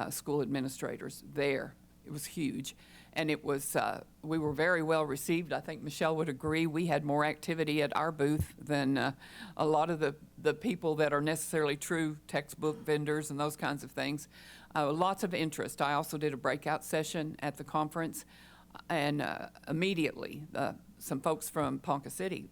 school administrators there. It was huge. And it was, we were very well received. I think Michelle would agree. We had more activity at our booth than a lot of the people that are necessarily true textbook vendors and those kinds of things. Lots of interest. I also did a breakout session at the conference, and immediately some folks from Ponca City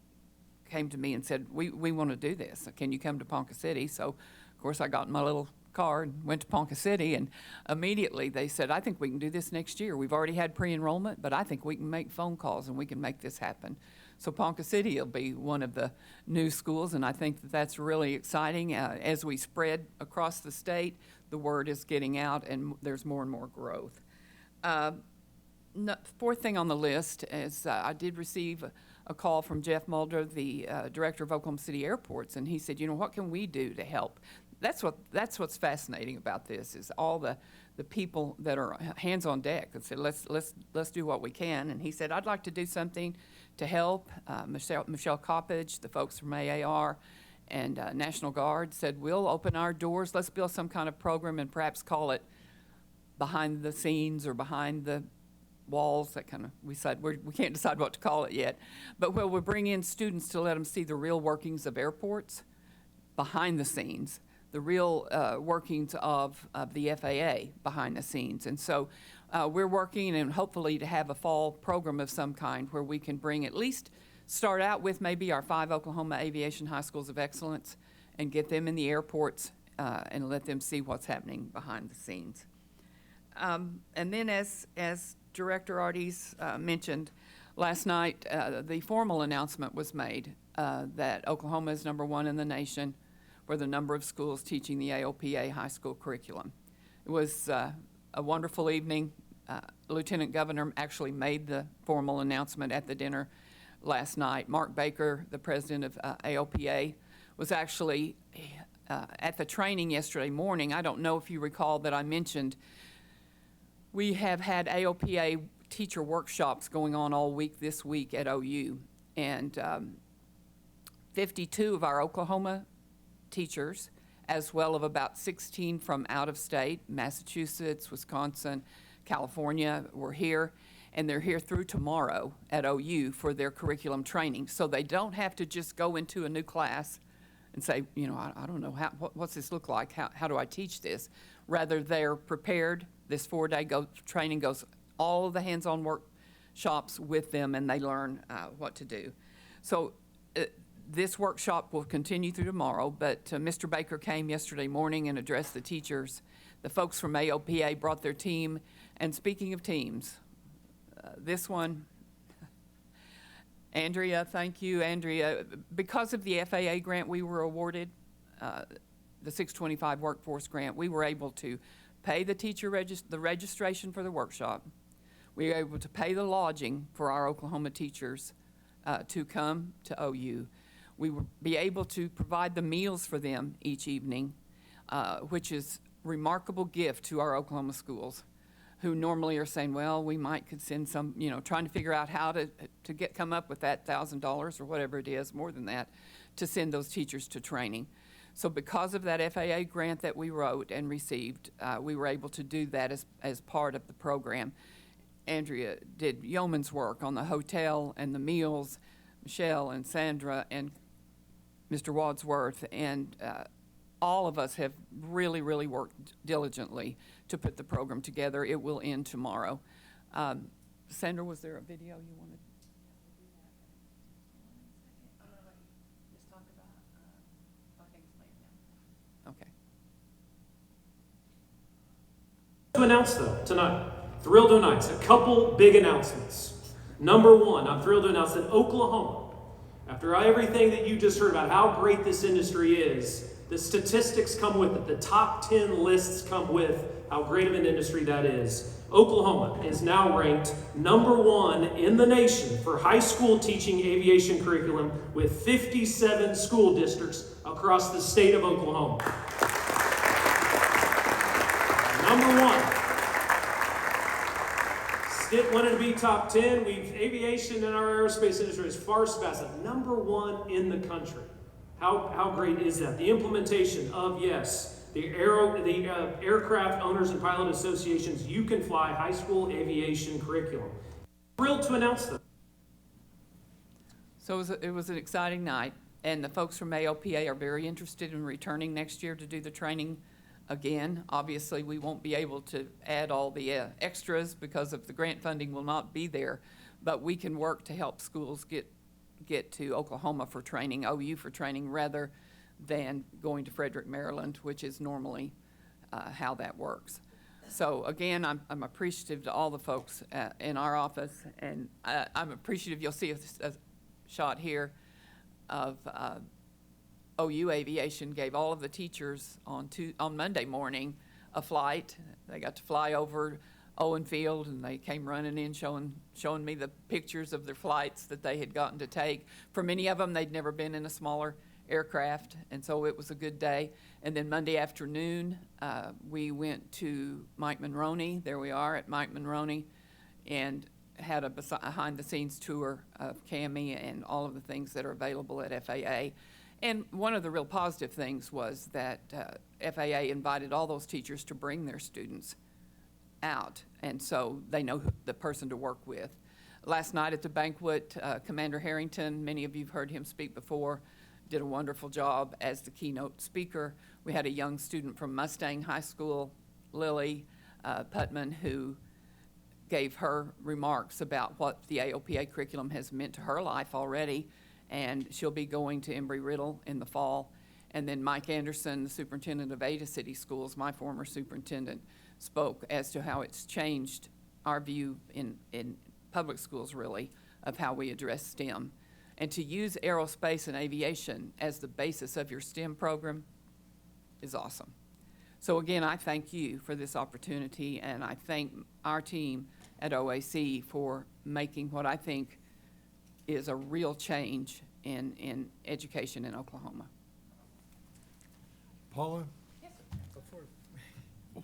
came to me and said, we want to do this. Can you come to Ponca City? So, of course, I got in my little car and went to Ponca City, and immediately they said, I think we can do this next year. We've already had pre-enrollment, but I think we can make phone calls and we can make this happen. So Ponca City will be one of the new schools, and I think that that's really exciting. As we spread across the state, the word is getting out, and there's more and more growth. Fourth thing on the list is I did receive a call from Jeff Mulder, the director of Oklahoma City Airports, and he said, you know, what can we do to help? That's what's fascinating about this is all the people that are hands on deck and said, let's do what we can. And he said, I'd like to do something to help. Michelle Coppage, the folks from AAR, and National Guard said, we'll open our doors. Let's build some kind of program and perhaps call it behind the scenes or behind the walls. That kind of, we can't decide what to call it yet. But we'll bring in students to let them see the real workings of airports behind the scenes, the real workings of the FAA behind the scenes. And so we're working and hopefully to have a fall program of some kind where we can bring at least start out with maybe our 5 Oklahoma Aviation High Schools of Excellence and get them in the airports and let them see what's happening behind the scenes. And then as Director Arties mentioned, last night the formal announcement was made that Oklahoma is #1 in the nation for the number of schools teaching the AOPA high school curriculum. It was a wonderful evening. Lieutenant Governor actually made the formal announcement at the dinner last night. Mark Baker, the president of AOPA, was actually at the training yesterday morning. I don't know if you recall that I mentioned we have had AOPA teacher workshops going on all week this week at OU, and 52 of our Oklahoma teachers, as well as about 16 from out of state, Massachusetts, Wisconsin, California, were here, and they're here through tomorrow at OU for their curriculum training. So they don't have to just go into a new class and say, you know, I don't know, what's this look like? How do I teach this? Rather, they're prepared. This 4-day training goes all of the hands-on workshops with them, and they learn what to do. So this workshop will continue through tomorrow, but Mr. Baker came yesterday morning and addressed the teachers. The folks from AOPA brought their team, and speaking of teams, this one, Andrea, thank you, Andrea. Because of the FAA grant we were awarded, the 625 workforce grant, we were able to pay the teacher the registration for the workshop. We were able to pay the lodging for our Oklahoma teachers to come to OU. We will be able to provide the meals for them each evening, which is a remarkable gift to our Oklahoma schools, who normally are saying, well, we could send some, you know, trying to figure out how to come up with that $1,000 or whatever it is, more than that, to send those teachers to training. So because of that FAA grant that we wrote and received, we were able to do that as part of the program. Andrea did yeoman's work on the hotel and the meals, Michelle and Sandra and Mr. Wadsworth, and all of us have really, really worked diligently to put the program together. It will end tomorrow. Sandra, was there a video you wanted? I'm gonna let you just talk about things later. Okay. To announce though tonight, thrilled to announce a couple big announcements. Number one, I'm thrilled to announce that Oklahoma, after everything that you just heard about how great this industry is, the statistics come with it, the top 10 lists come with how great of an industry that is. Oklahoma is now ranked #1 in the nation for high school teaching aviation curriculum with 57 school districts across the state of Oklahoma. #1. Stitt wanted to be top 10. Aviation in our aerospace industry is far surpassed it. #1 in the country. How great is that? The implementation of, yes, the Aircraft Owners and Pilot Association's You Can Fly high school aviation curriculum. Thrilled to announce that. So it was an exciting night, and the folks from AOPA are very interested in returning next year to do the training again. Obviously, we won't be able to add all the extras because of the grant funding will not be there, but we can work to help schools get to Oklahoma for training, OU for training, rather than going to Frederick, Maryland, which is normally how that works. So again, I'm appreciative to all the folks in our office, and I'm appreciative you'll see a shot here of OU Aviation gave all of the teachers on Monday morning a flight. They got to fly over Owen Field, and they came running in showing me the pictures of their flights that they had gotten to take. For many of them, they'd never been in a smaller aircraft, and so it was a good day. And then Monday afternoon, we went to Mike Monroney. There we are at Mike Monroney, and had a behind-the-scenes tour of CAMI and all of the things that are available at FAA. And one of the real positive things was that FAA invited all those teachers to bring their students out, and so they know the person to work with. Last night at the banquet, Commander Harrington, many of you have heard him speak before, did a wonderful job as the keynote speaker. We had a young student from Mustang High School, Lily Putman, who gave her remarks about what the AOPA curriculum has meant to her life already, and she'll be going to Embry-Riddle in the fall. And then Mike Anderson, the superintendent of Ada City Schools, my former superintendent, spoke as to how it's changed our view in public schools, really, of how we address STEM. And to use aerospace and aviation as the basis of your STEM program is awesome. So again, I thank you for this opportunity, and I thank our team at OAC for making what I think is a real change in education in Oklahoma. Paula? Yes, sir.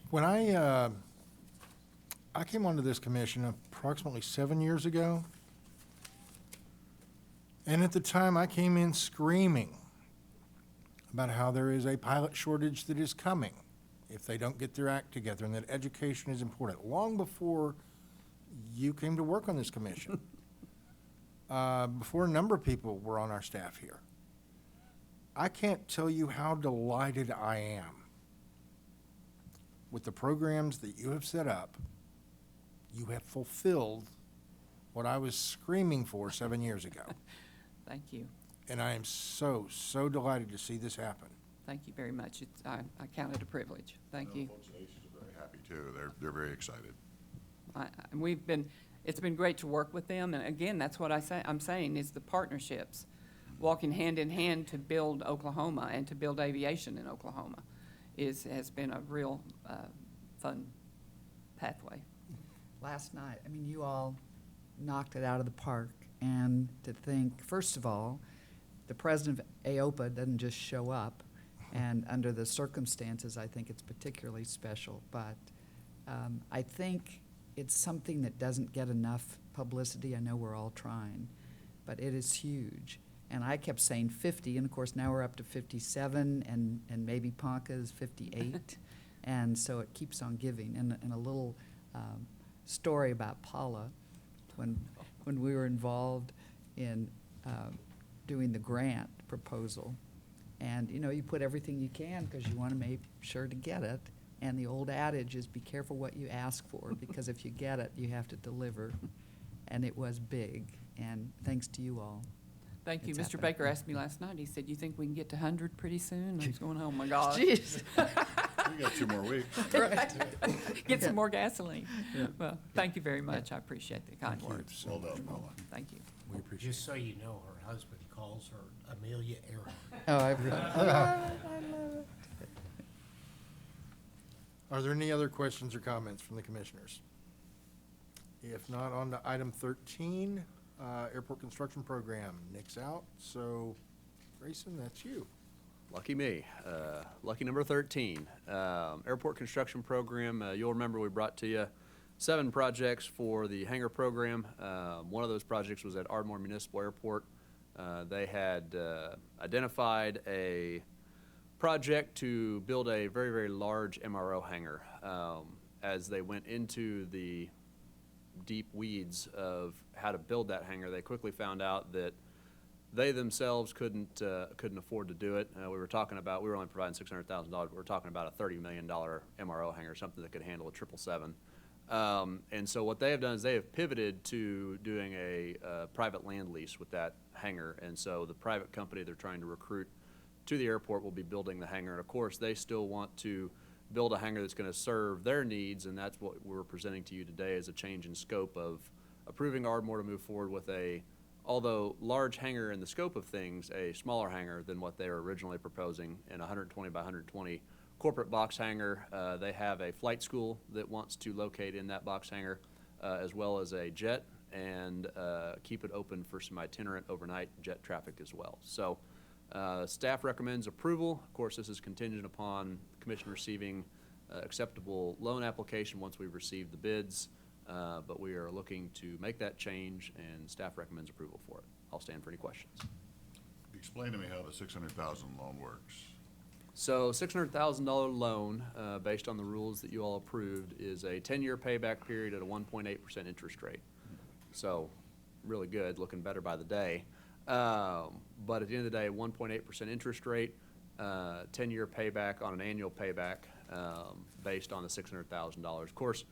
When I came onto this commission approximately 7 years ago, and at the time I came in screaming about how there is a pilot shortage that is coming if they don't get their act together, and that education is important, long before you came to work on this commission, before a number of people were on our staff here. I can't tell you how delighted I am with the programs that you have set up. You have fulfilled what I was screaming for 7 years ago. Thank you. And I am so, so delighted to see this happen. Thank you very much. I count it a privilege. Thank you. Folks at ACES are very happy too. They're very excited. And it's been great to work with them, and again, that's what I'm saying is the partnerships, walking hand in hand to build Oklahoma and to build aviation in Oklahoma has been a real fun pathway. Last night, I mean, you all knocked it out of the park, and to think, first of all, the president of AOPA doesn't just show up, and under the circumstances, I think it's particularly special, but I think it's something that doesn't get enough publicity. I know we're all trying, but it is huge. And I kept saying 50, and of course now we're up to 57, and maybe Ponca is 58, and so it keeps on giving. And a little story about Paula, when we were involved in doing the grant proposal, and you put everything you can because you want to make sure to get it. And the old adage is be careful what you ask for, because if you get it, you have to deliver. And it was big, and thanks to you all. Thank you. It's Mr. happening. Baker asked me last night, he said, you think we can get to 100 pretty soon? I was going, oh my God. Jeez. We got 2 more weeks. Get some more gasoline. Well, thank you very much. I appreciate the kind words. Well done, Paula. Thank you. We appreciate it. Just so you know, her husband calls her Amelia Earhart. Oh, I've Are there any other questions or comments from the commissioners? If not, on to item 13, airport construction program. Nick's out, so Grayson, that's you. Lucky me. Lucky number 13. Airport construction program. You'll remember we brought to you 7 projects for the hangar program. One of those projects was at Ardmore Municipal Airport. They had identified a project to build a very, very large MRO hangar. As they went into the deep weeds of how to build that hangar, they quickly found out that they themselves couldn't afford to do it. We were only providing $600,000, but we're talking about a $30 million MRO hangar, something that could handle a 777. And so what they have done is they have pivoted to doing a private land lease with that hangar. And so the private company they're trying to recruit to the airport will be building the hangar. And of course, they still want to build a hangar that's going to serve their needs, and that's what we're presenting to you today as a change in scope of approving Ardmore to move forward with although large hangar in the scope of things, a smaller hangar than what they were originally proposing, and 120 by 120 corporate box hangar. They have a flight school that wants to locate in that box hangar, as well as a jet, and keep it open for some itinerant overnight jet traffic as well. So staff recommends approval. Of course, this is contingent upon the commission receiving acceptable loan application once we've received the bids, but we are looking to make that change, and staff recommends approval for it. I'll stand for any questions. Explain to me how the 600,000 loan works. So $600,000 loan, based on the rules that you all approved, is a 10-year payback period at a 1.8% interest rate. So really good, looking better by the day. But at the end of the day, 1.8% interest rate, 10-year payback on an annual payback, based on the $600,000. Of course,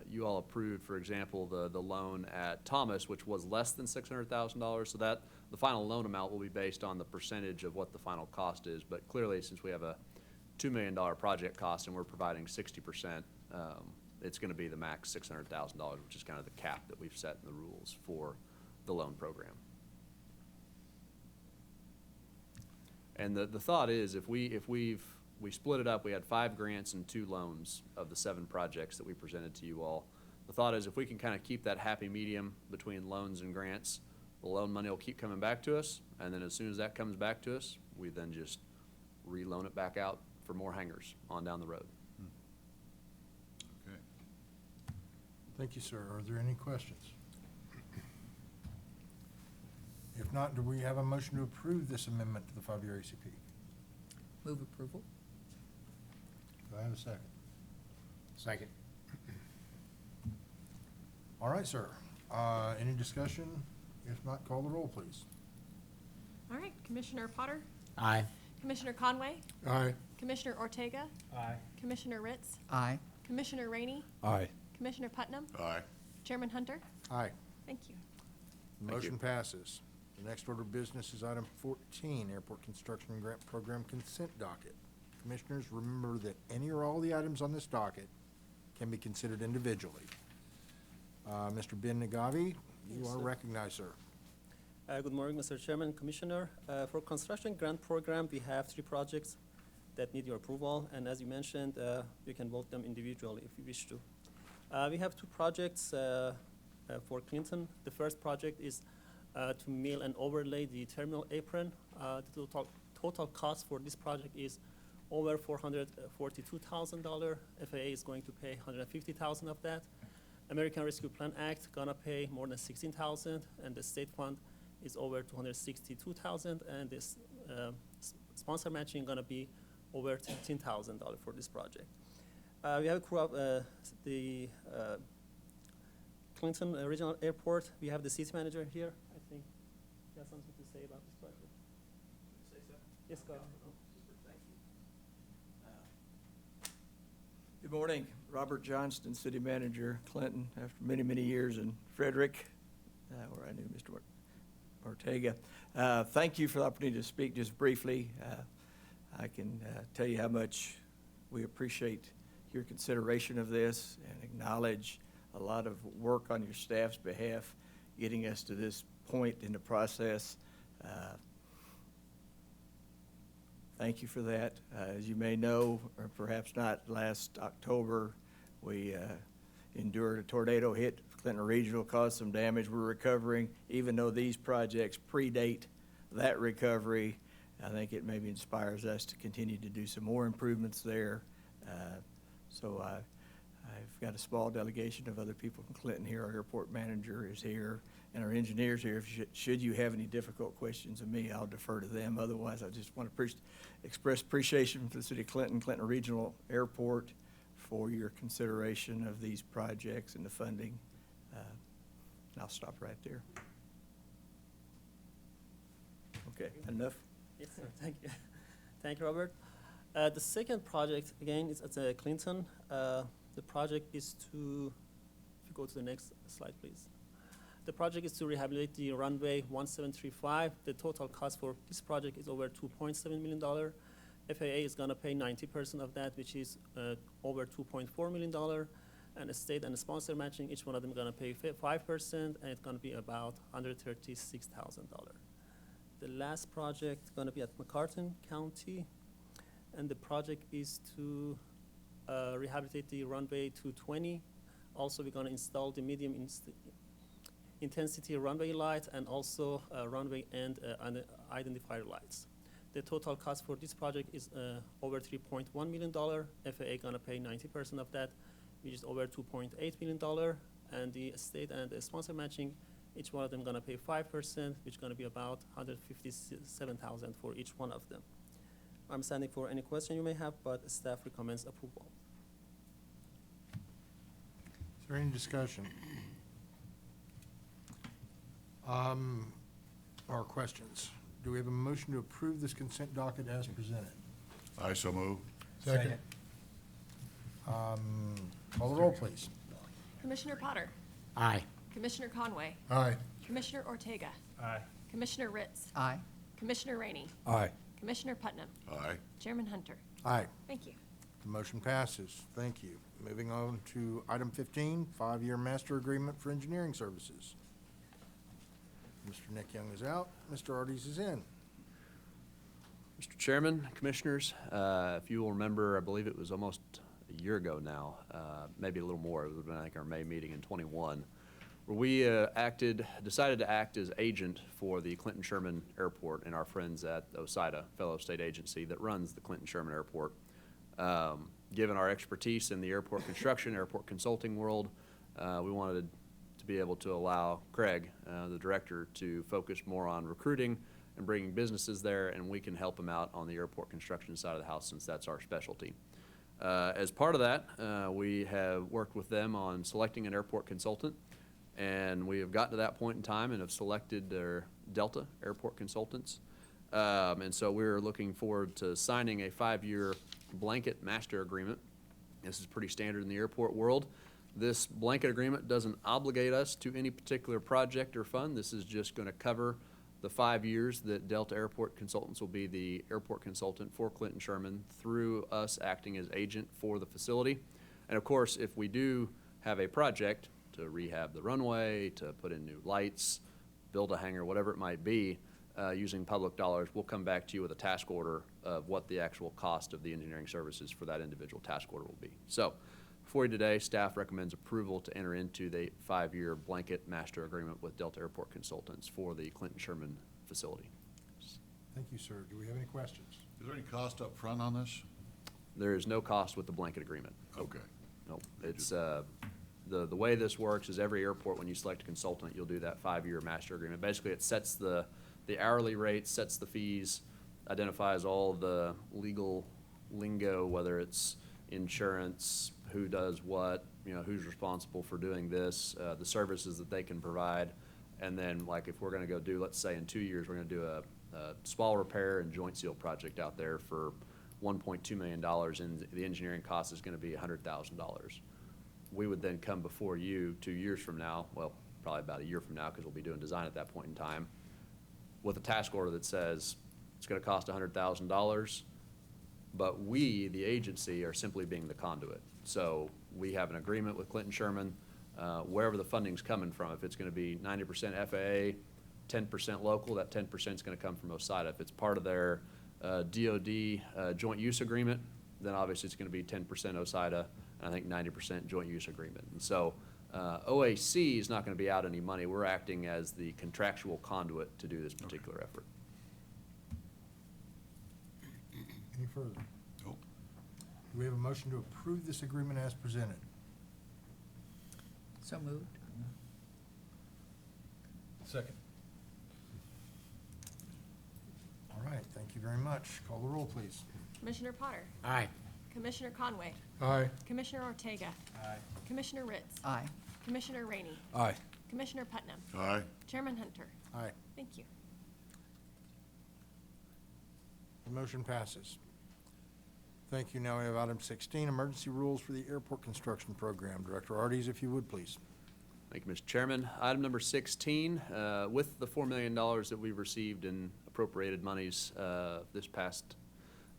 you all approved, for example, the loan at Thomas, which was less than $600,000, so that the final loan amount will be based on the percentage of what the final cost is. But clearly, since we have a $2 million project cost and we're providing 60%, it's going to be the max $600,000, which is kind of the cap that we've set in the rules for the loan program. And the thought is, if we split it up, we had 5 grants and 2 loans of the 7 projects that we presented to you all. The thought is, if we can kind of keep that happy medium between loans and grants, the loan money will keep coming back to us, and then as soon as that comes back to us, we then just re-loan it back out for more hangars on down the road. Okay. Thank you, sir. Are there any questions? If not, do we have a motion to approve this amendment to the 5-year ACP? Move approval? Do I have a second? Second. All right, sir. Any discussion? If not, call the roll, please. All right, Commissioner Potter, Aye. Commissioner Conway, Aye. Commissioner Ortega, Aye. Commissioner Ritz, Aye. Commissioner Rainey, Aye. Commissioner Putnam, Aye. Chairman Hunter. Aye. Thank you. Thank you. Motion passes. The next order of business is item 14, Airport Construction and Grant Program Consent Docket. Commissioners, remember that any or all the items on this docket can be considered individually. Mr. Ben Nagavi, you Yes, are sir. recognized, sir. Good morning, Mr. Chairman, Commissioner. For construction grant program, we have 3 projects that need your approval, and as you mentioned, you can vote them individually if you wish to. We have 2 projects for Clinton. The first project is to mill and overlay the terminal apron. The total cost for this project is over $442,000. FAA is going to pay $150,000 of that. American Rescue Plan Act gonna pay more than $16,000, and the state fund is over $262,000, and this sponsor matching gonna be over $13,000 for this project. We have a crew of the Clinton Regional Airport. We have the city manager here. I think he has something to say about this project. Say so? Yes, go. Good morning. Robert Johnston, City Manager, Clinton, after many, many years in Frederick, where I knew Mr. Ortega. Thank you for the opportunity to speak just briefly. I can tell you how much we appreciate your consideration of this and acknowledge a lot of work on your staff's behalf, getting us to this point in the process. Thank you for that. As you may know, or perhaps not, last October, we endured a tornado hit Clinton Regional, caused some damage. We're recovering. Even though these projects predate that recovery, I think it maybe inspires us to continue to do some more improvements there. So I've got a small delegation of other people from Clinton here. Our airport manager is here, and our engineers here. Should you have any difficult questions of me, I'll defer to them. Otherwise, I just want to express appreciation for the City of Clinton, Clinton Regional Airport, for your consideration of these projects and the funding. And I'll stop right there. Okay, enough? Yes, sir. Thank you. Thank you, Robert. The second project, again, is at Clinton. The project is to, if you go to the next slide, please. The project is to rehabilitate the runway 1735. The total cost for this project is over $2.7 million. FAA is gonna pay 90% of that, which is over $2.4 million. And the state and the sponsor matching, each one of them gonna pay 5%, and it's gonna be about $136,000. The last project gonna be at McCartan County. and the project is to rehabilitate the runway 220. Also, we're going to install the medium intensity runway light and also runway and identifier lights. The total cost for this project is over $3.1 million. FAA gonna pay 90% of that, which is over $2.8 million. And the state and the sponsor matching, each one of them gonna pay 5%, which is gonna be about $157,000 for each one of them. I'm standing for any question you may have, but staff recommends approval. Is there any discussion? Or questions? Do we have a motion to approve this consent docket as presented? I so move. Second. Call the roll, please. Commissioner Potter, Aye. Commissioner Conway, Aye. Commissioner Ortega, Aye. Commissioner Ritz, Aye. Commissioner Rainey, Aye. Commissioner Putnam, Aye. Chairman Hunter. Aye. Thank you. The motion passes. Thank you. Moving on to item 15, 5-year master agreement for engineering services. Mr. Nick Young is out. Mr. Arties is in. Mr. Chairman, Commissioners, if you will remember, I believe it was almost a year ago now, maybe a little more. It would have been, I think, our May meeting in '21, where we decided to act as agent for the Clinton Sherman Airport and our friends at OSIDA, fellow state agency that runs the Clinton Sherman Airport. Given our expertise in the airport construction, airport consulting world, we wanted to be able to allow Craig, the director, to focus more on recruiting and bringing businesses there, and we can help him out on the airport construction side of the house since that's our specialty. As part of that, we have worked with them on selecting an airport consultant, and we have gotten to that point in time and have selected their Delta Airport Consultants. And so we're looking forward to signing a 5-year blanket master agreement. This is pretty standard in the airport world. This blanket agreement doesn't obligate us to any particular project or fund. This is just going to cover the 5 years that Delta Airport Consultants will be the airport consultant for Clinton Sherman through us acting as agent for the facility. And of course, if we do have a project to rehab the runway, to put in new lights, build a hangar, whatever it might be, using public dollars, we'll come back to you with a task order of what the actual cost of the engineering services for that individual task order will be. So, for you today, staff recommends approval to enter into the 5-year blanket master agreement with Delta Airport Consultants for the Clinton Sherman facility. Thank you, sir. Do we have any questions? Is there any cost up front on this? There is no cost with the blanket agreement. Okay. No, it's, the way this works is every airport, when you select a consultant, you'll do that 5-year master agreement. Basically, it sets the hourly rates, sets the fees, identifies all the legal lingo, whether it's insurance, who does what, who's responsible for doing this, the services that they can provide. And then, like, if we're gonna go do, let's say in 2 years, we're gonna do a spall repair and joint seal project out there for $1.2 million, and the engineering cost is gonna be $100,000. We would then come before you 2 years from now, well, probably about a year from now, because we'll be doing design at that point in time, with a task order that says it's gonna cost $100,000, but we, the agency, are simply being the conduit. So we have an agreement with Clinton Sherman, wherever the funding's coming from. If it's gonna be 90% FAA, 10% local, that 10% is gonna come from OSIDA. If it's part of their DOD joint use agreement, then obviously it's gonna be 10% OSIDA, and I think 90% joint use agreement. And so OAC is not gonna be out any money. We're acting as the contractual conduit to do this particular effort. Any further? Nope. Do we have a motion to approve this agreement as presented? So moved. Second. All right, thank you very much. Call the roll, please. Commissioner Potter, Aye. Commissioner Conway, Aye. Commissioner Ortega, Aye. Commissioner Ritz, Aye. Commissioner Rainey, Aye. Commissioner Putnam, Aye. Chairman Hunter. Aye. Thank you. The motion passes. Thank you. Now we have item 16, emergency rules for the airport construction program. Director Arties, if you would, please. Thank you, Mr. Chairman. Item number 16, with the $4 million that we've received in appropriated monies this past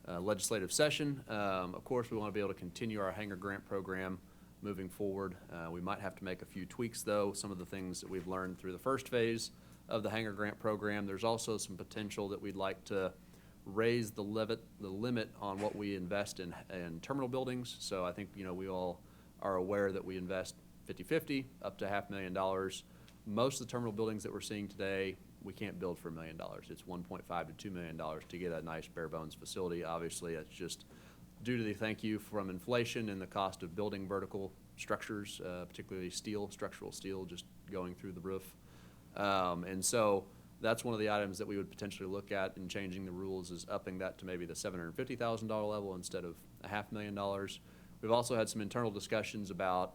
legislative session, of course, we want to be able to continue our hangar grant program moving forward. We might have to make a few tweaks, though. Some of the things that we've learned through the first phase of the hangar grant program. There's also some potential that we'd like to raise the limit on what we invest in terminal buildings. So I think, we all are aware that we invest 50/50, up to $500,000. Most of the terminal buildings that we're seeing today, we can't build for $1 million. It's $1.5 to $2 million to get a nice bare bones facility. Obviously, it's just due to the thank you from inflation and the cost of building vertical structures, particularly structural steel, just going through the roof. And so that's one of the items that we would potentially look at in changing the rules, is upping that to maybe the $750,000 level instead of $500,000. We've also had some internal discussions about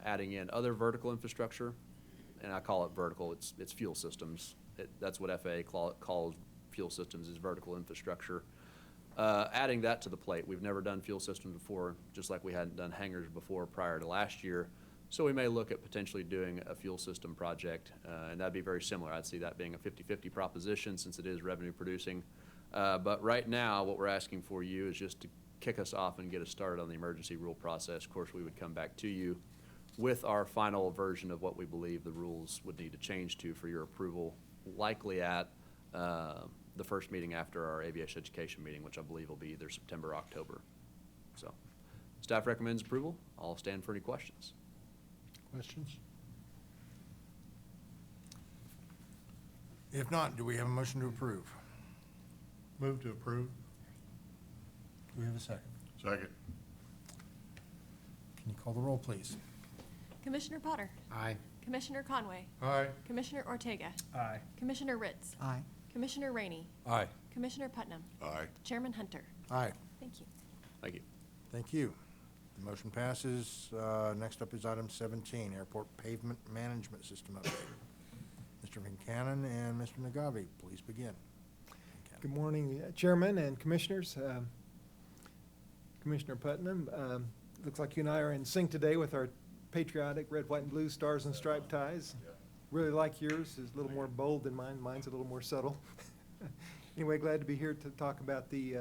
adding in other vertical infrastructure, and I call it vertical. It's fuel systems. That's what FAA calls fuel systems, is vertical infrastructure. Adding that to the plate. We've never done fuel systems before, just like we hadn't done hangars before prior to last year. So we may look at potentially doing a fuel system project, and that'd be very similar. I'd see that being a 50/50 proposition, since it is revenue producing. But right now, what we're asking for you is just to kick us off and get us started on the emergency rule process. Of course, we would come back to you with our final version of what we believe the rules would need to change to for your approval, likely at the first meeting after our aviation education meeting, which I believe will be either September or October. So staff recommends approval. I'll stand for any questions. Questions? If not, do we have a motion to approve? Move to approve. Do we have a second? Second. Can you call the roll, please? Commissioner Potter, Aye. Commissioner Conway, Aye. Commissioner Ortega, Aye. Commissioner Ritz, Aye. Commissioner Rainey, Aye. Commissioner Putnam, Aye. Chairman Hunter. Aye. Thank you. Thank you. Thank you. The motion passes. Next up is item 17, Airport Pavement Management System update. Mr. Vincannon and Mr. Nagavi, please begin. Good morning, Chairman and Commissioners. Commissioner Putnam, looks like you and I are in sync today with our patriotic red, white, and blue stars and striped ties. Really like yours. It's a little more bold than mine. Mine's a little more subtle. Anyway, glad to be here to talk about the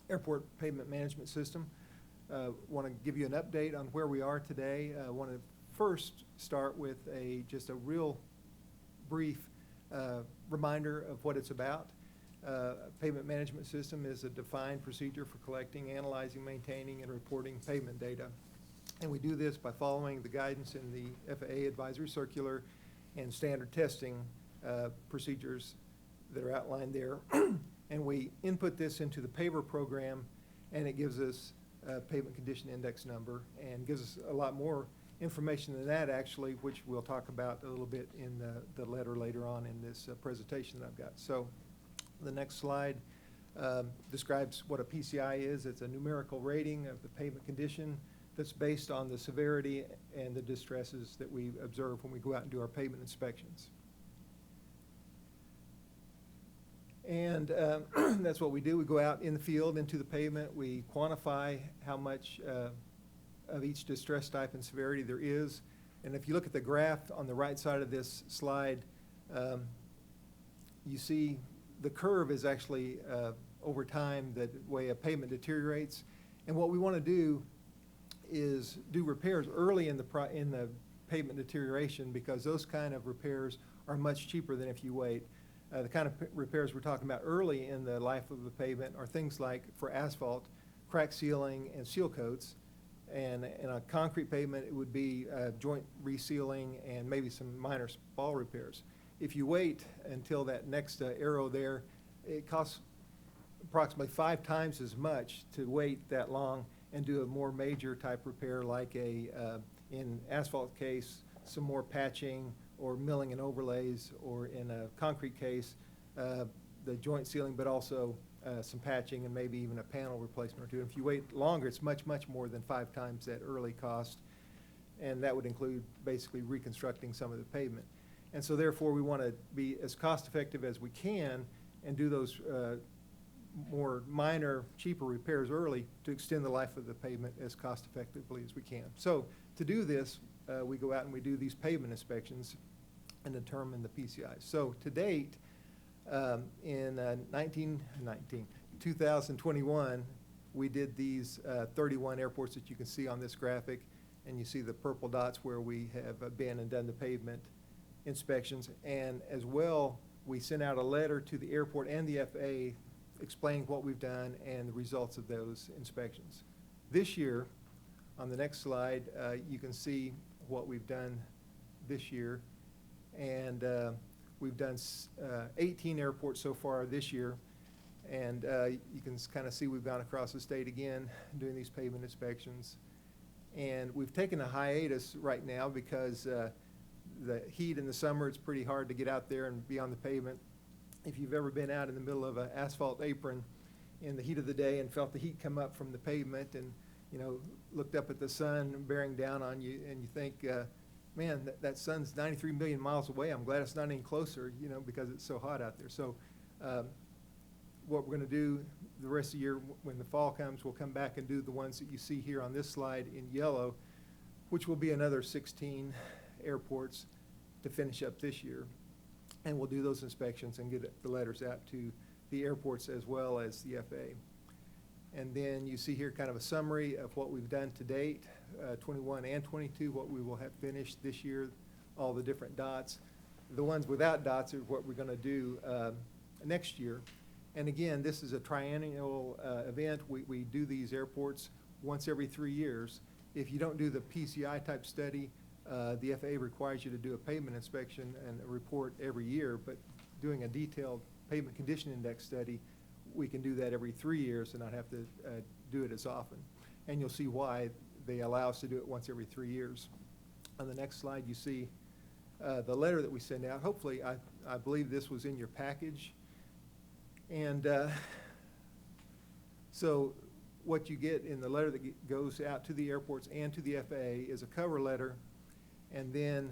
Airport Pavement Management System. Want to give you an update on where we are today. Want to first start with just a real brief reminder of what it's about. Pavement management system is a defined procedure for collecting, analyzing, maintaining, and reporting pavement data. And we do this by following the guidance in the FAA Advisory Circular and standard testing procedures that are outlined there. And we input this into the paver program, and it gives us a pavement condition index number, and gives us a lot more information than that, actually, which we'll talk about a little bit in the letter later on in this presentation that I've got. So the next slide describes what a PCI is. It's a numerical rating of the pavement condition that's based on the severity and the distresses that we observe when we go out and do our pavement inspections. And that's what we do. We go out in the field into the pavement. We quantify how much of each distress type and severity there is. And if you look at the graph on the right side of this slide, you see the curve is actually over time the way a pavement deteriorates. And what we want to do is do repairs early in the pavement deterioration, because those kind of repairs are much cheaper than if you wait. The kind of repairs we're talking about early in the life of the pavement are things like, for asphalt, crack sealing and seal coats. And in a concrete pavement, it would be joint resealing and maybe some minor spall repairs. If you wait until that next arrow there, it costs approximately 5 times as much to wait that long and do a more major type repair, like in asphalt case, some more patching or milling and overlays, or in a concrete case, the joint sealing, but also some patching and maybe even a panel replacement or two. If you wait longer, it's much, much more than 5 times that early cost, and that would include basically reconstructing some of the pavement. And so therefore, we want to be as cost-effective as we can and do those more minor, cheaper repairs early to extend the life of the pavement as cost-effectively as we can. So to do this, we go out and we do these pavement inspections and determine the PCIs. So to date, in 2021, we did these 31 airports that you can see on this graphic, and you see the purple dots where we have been and done the pavement inspections. And as well, we sent out a letter to the airport and the FAA explaining what we've done and the results of those inspections. This year, on the next slide, you can see what we've done this year. And we've done 18 airports so far this year. And you can kind of see we've gone across the state again doing these pavement inspections. And we've taken a hiatus right now because the heat in the summer, it's pretty hard to get out there and be on the pavement. If you've ever been out in the middle of an asphalt apron in the heat of the day and felt the heat come up from the pavement and, you know, looked up at the sun bearing down on you and you think, man, that sun's 93 million miles away. I'm glad it's not any closer, you know, because it's so hot out there. So what we're going to do the rest of the year, when the fall comes, we'll come back and do the ones that you see here on this slide in yellow, which will be another 16 airports to finish up this year. And we'll do those inspections and get the letters out to the airports as well as the FAA. And then you see here kind of a summary of what we've done to date, 21 and 22, what we will have finished this year, all the different dots. The ones without dots are what we're going to do next year. And again, this is a triennial event. We do these airports once every 3 years. If you don't do the PCI type study, the FAA requires you to do a pavement inspection and a report every year, but doing a detailed pavement condition index study, we can do that every 3 years and not have to do it as often. And you'll see why they allow us to do it once every 3 years. On the next slide, you see the letter that we send out. Hopefully, I believe this was in your package. And so what you get in the letter that goes out to the airports and to the FAA is a cover letter and then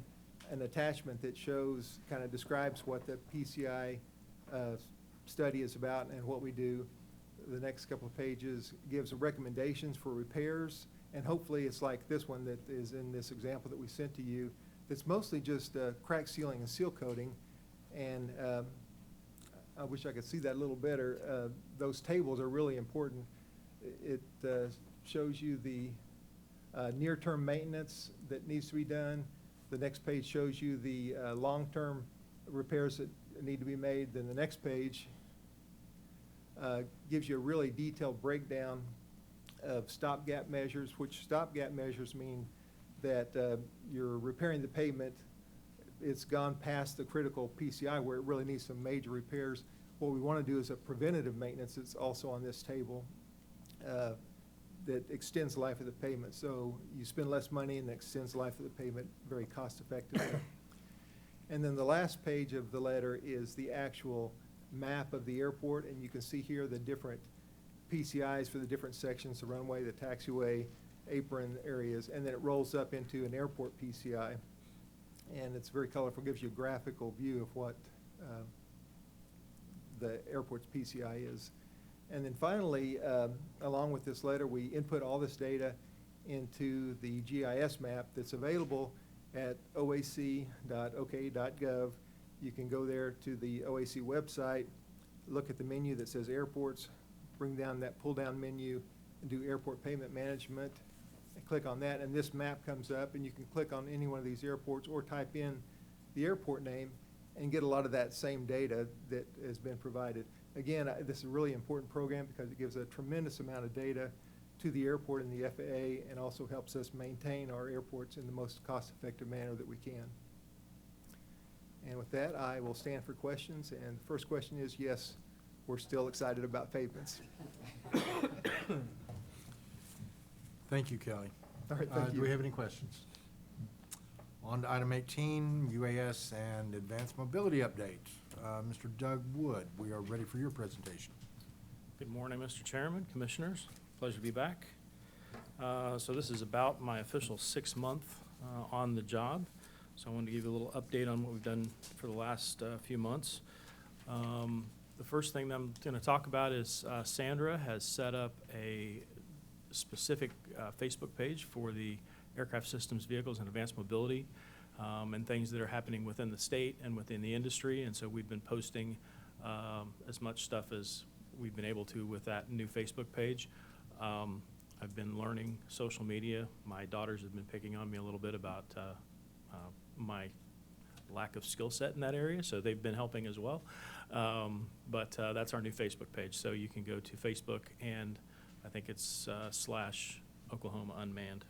an attachment that shows, kind of describes what the PCI study is about and what we do. The next couple of pages gives recommendations for repairs, and hopefully it's like this one that is in this example that we sent to you. It's mostly just crack sealing and seal coating, and I wish I could see that a little better. Those tables are really important. It shows you the near-term maintenance that needs to be done. The next page shows you the long-term repairs that need to be made. Then the next page gives you a really detailed breakdown of stopgap measures, which stopgap measures mean that you're repairing the pavement. It's gone past the critical PCI where it really needs some major repairs. What we want to do is a preventative maintenance that's also on this table that extends the life of the pavement. So you spend less money and extends the life of the pavement very cost effectively. And then the last page of the letter is the actual map of the airport, and you can see here the different PCIs for the different sections, the runway, the taxiway, apron areas, and then it rolls up into an airport PCI. And it's very colorful, gives you a graphical view of what the airport's PCI is. And then finally, along with this letter, we input all this data into the GIS map that's available at oac.ok.gov. You can go there to the OAC website, look at the menu that says airports, bring down that pull-down menu, and do airport payment management, and click on that, and this map comes up, and you can click on any one of these airports or type in the airport name and get a lot of that same data that has been provided. Again, this is a really important program because it gives a tremendous amount of data to the airport and the FAA, and also helps us maintain our airports in the most cost-effective manner that we can. And with that, I will stand for questions. And the first question is, yes, we're still excited about pavements. Thank you, Kelly. All right, thank Do you. we have any questions? On to item 18, UAS and Advanced Mobility Update. Mr. Doug Wood, we are ready for your presentation. Good morning, Mr. Chairman, Commissioners. Pleasure to be back. So this is about my official 6 month on the job. So I wanted to give you a little update on what we've done for the last few months. The first thing that I'm going to talk about is Sandra has set up a specific Facebook page for the aircraft systems, vehicles, and advanced mobility, and things that are happening within the state and within the industry. And so we've been posting as much stuff as we've been able to with that new Facebook page. I've been learning social media. My daughters have been picking on me a little bit about my lack of skill set in that area, so they've been helping as well. But that's our new Facebook page, so you can go to Facebook, and I think it's / Oklahoma Unmanned.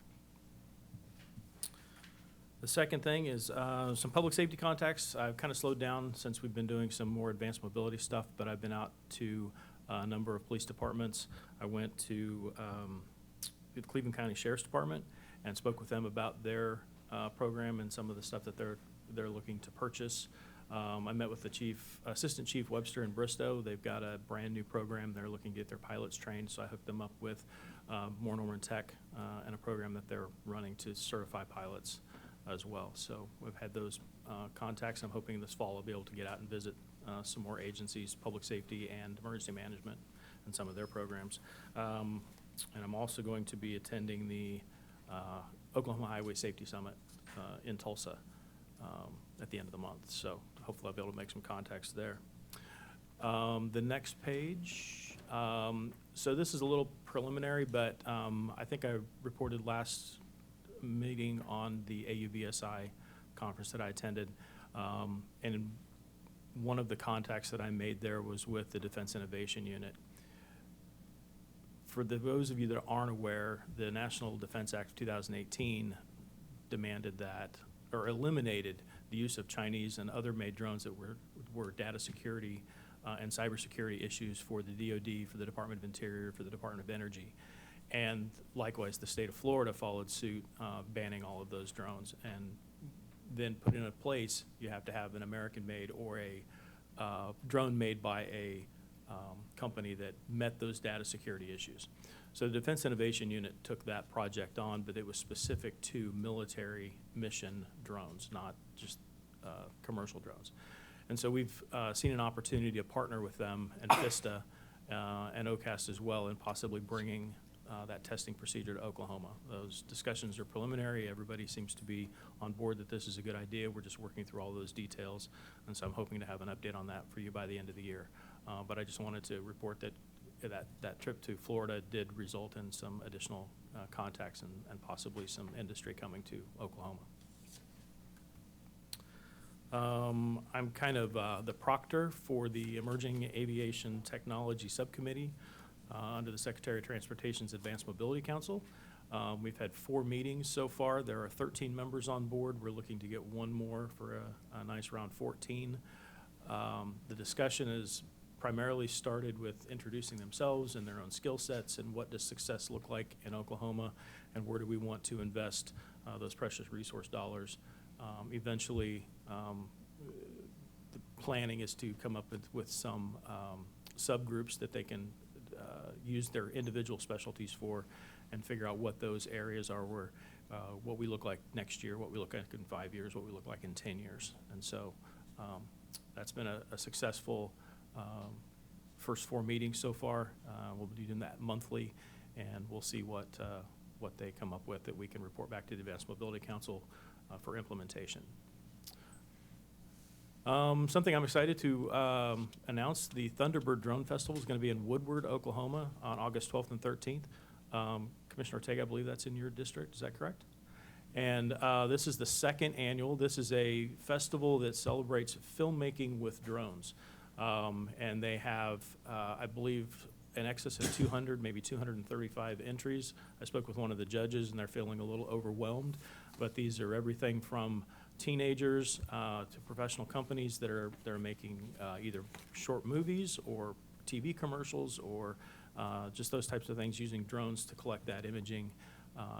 The second thing is some public safety contacts. I've kind of slowed down since we've been doing some more advanced mobility stuff, but I've been out to a number of police departments. I went to the Cleveland County Sheriff's Department and spoke with them about their program and some of the stuff that they're looking to purchase. I met with the Assistant Chief Webster in Bristow. They've got a brand-new program. They're looking to get their pilots trained, so I hooked them up with Moore Norman Tech and a program that they're running to certify pilots as well. So we've had those contacts. I'm hoping this fall I'll be able to get out and visit some more agencies, public safety and emergency management, and some of their programs. And I'm also going to be attending the Oklahoma Highway Safety Summit in Tulsa at the end of the month. So hopefully I'll be able to make some contacts there. The next page. So this is a little preliminary, but I think I reported last meeting on the AUVSI conference that I attended. And one of the contacts that I made there was with the Defense Innovation Unit. For those of you that aren't aware, the National Defense Act of 2018 demanded that, or eliminated the use of Chinese and other made drones that were data security and cybersecurity issues for the DoD, for the Department of Interior, for the Department of Energy. And likewise, the state of Florida followed suit, banning all of those drones. And then put in a place, you have to have an American-made or a drone made by a company that met those data security issues. So the Defense Innovation Unit took that project on, but it was specific to military mission drones, not just commercial drones. And so we've seen an opportunity to partner with them and FISTA and OCAST as well in possibly bringing that testing procedure to Oklahoma. Those discussions are preliminary. Everybody seems to be on board that this is a good idea. We're just working through all those details, and so I'm hoping to have an update on that for you by the end of the year. But I just wanted to report that that trip to Florida did result in some additional contacts and possibly some industry coming to Oklahoma. I'm kind of the proctor for the Emerging Aviation Technology Subcommittee under the Secretary of Transportation's Advanced Mobility Council. We've had 4 meetings so far. There are 13 members on board. We're looking to get one more for a nice round 14. The discussion is primarily started with introducing themselves and their own skill sets and what does success look like in Oklahoma and where do we want to invest those precious resource dollars. Eventually, the planning is to come up with some subgroups that they can use their individual specialties for and figure out what those areas are where what we look like next year, what we look like in 5 years, what we look like in 10 years. And so that's been a successful first 4 meetings so far. We'll be doing that monthly, and we'll see what they come up with that we can report back to the Advanced Mobility Council for implementation. Something I'm excited to announce, the Thunderbird Drone Festival is going to be in Woodward, Oklahoma on August 12th and 13th. Commissioner Ortega, I believe that's in your district, is that correct? And this is the 2nd annual. This is a festival that celebrates filmmaking with drones. And they have, I believe, in excess of 200, maybe 235 entries. I spoke with one of the judges, and they're feeling a little overwhelmed. But these are everything from teenagers to professional companies that are making either short movies or TV commercials or just those types of things using drones to collect that imaging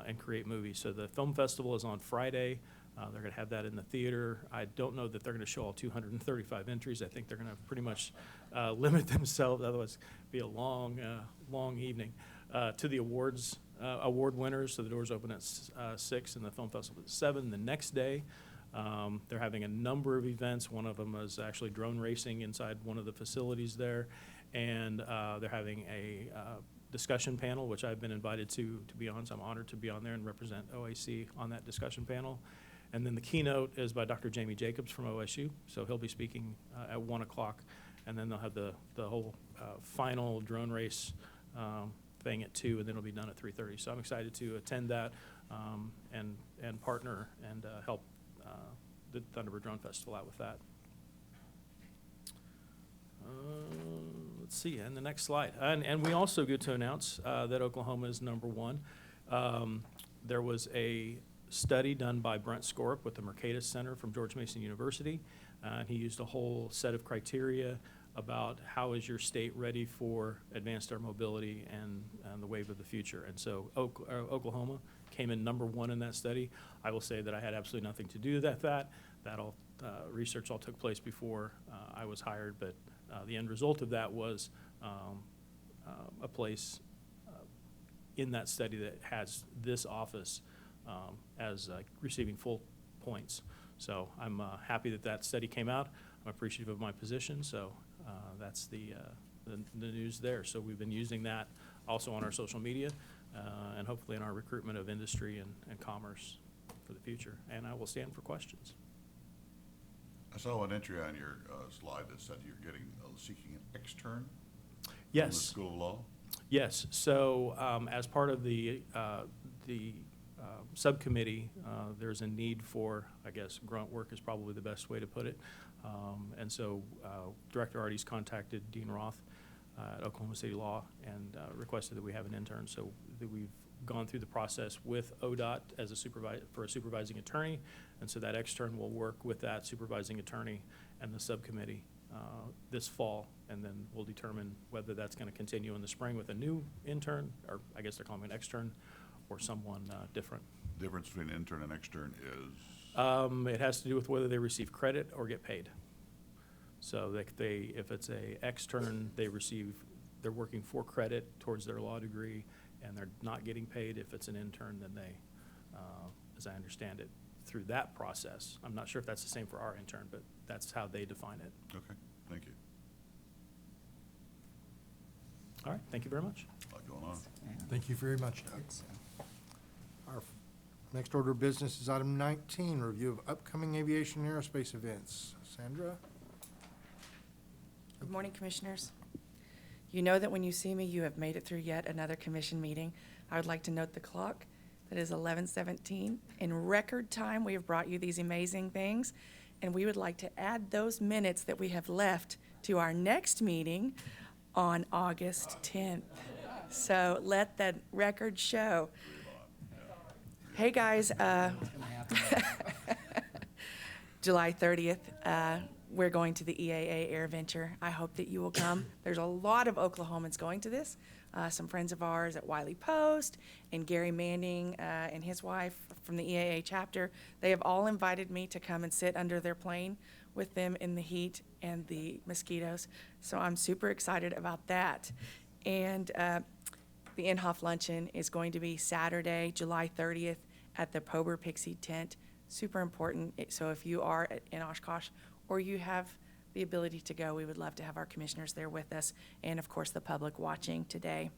and create movies. So the film festival is on Friday. They're going to have that in the theater. I don't know that they're going to show all 235 entries. I think they're going to pretty much limit themselves, otherwise it'd be a long, long evening, to the awards, award winners. So the doors open at 6 and the film festival at 7 the next day. They're having a number of events. One of them is actually drone racing inside one of the facilities there. And they're having a discussion panel, which I've been invited to be on, so I'm honored to be on there and represent OAC on that discussion panel. And then the keynote is by Dr. Jamie Jacobs from OSU, so he'll be speaking at 1 o'clock, and then they'll have the whole final drone race thing at 2, and then it'll be done at 3:30. So I'm excited to attend that and partner and help the Thunderbird Drone Festival out with that. Let's see, and the next slide. And we also get to announce that Oklahoma is #1. There was a study done by Brent Skorup with the Mercatus Center from George Mason University. He used a whole set of criteria about how is your state ready for advanced air mobility and the wave of the future. And so Oklahoma came in #1 in that study. I will say that I had absolutely nothing to do with that. That all research all took place before I was hired, but the end result of that was a place in that study that has this office as receiving full points. So I'm happy that that study came out. I'm appreciative of my position, so that's the news there. So we've been using that also on our social media and hopefully in our recruitment of industry and commerce for the future. And I will stand for questions. I saw an entry on your slide that said you're seeking an extern Yes. from the School of Law. Yes, so as part of the subcommittee, there's a need for, I guess, grunt work is probably the best way to put it. And so Director Artie's contacted Dean Roth at Oklahoma City Law and requested that we have an intern. So that we've gone through the process with ODOT as a supervising attorney. And so that extern will work with that supervising attorney and the subcommittee this fall, and then we'll determine whether that's going to continue in the spring with a new intern, or I guess they're calling it an extern, or someone different. Difference between intern and extern is? It has to do with whether they receive credit or get paid. So if it's a extern, they're working for credit towards their law degree, and they're not getting paid. If it's an intern, then they, as I understand it, through that process. I'm not sure if that's the same for our intern, but that's how they define it. Okay, thank you. All right, thank you very much. A lot going on. Thank you very much, Doug. Our next order of business is item 19, review of upcoming aviation and aerospace events. Sandra? Good morning, Commissioners. You know that when you see me, you have made it through yet another commission meeting. I would like to note the clock. That is 11:17. In record time, we have brought you these amazing things, and we would like to add those minutes that we have left to our next meeting on August 10th. So let the record show. Hey, guys, July 30th, we're going to the EAA Air Venture. I hope that you will come. There's a lot of Oklahomans going to this. Some friends of ours at Wiley Post and Gary Manning and his wife from the EAA chapter. They have all invited me to come and sit under their plane with them in the heat and the mosquitoes. So I'm super excited about that. And the Inhofe Luncheon is going to be Saturday, July 30th at the Pober Pixie Tent. Super important. So if you are in Oshkosh or you have the ability to go, we would love to have our commissioners there with us, and of course the public watching today.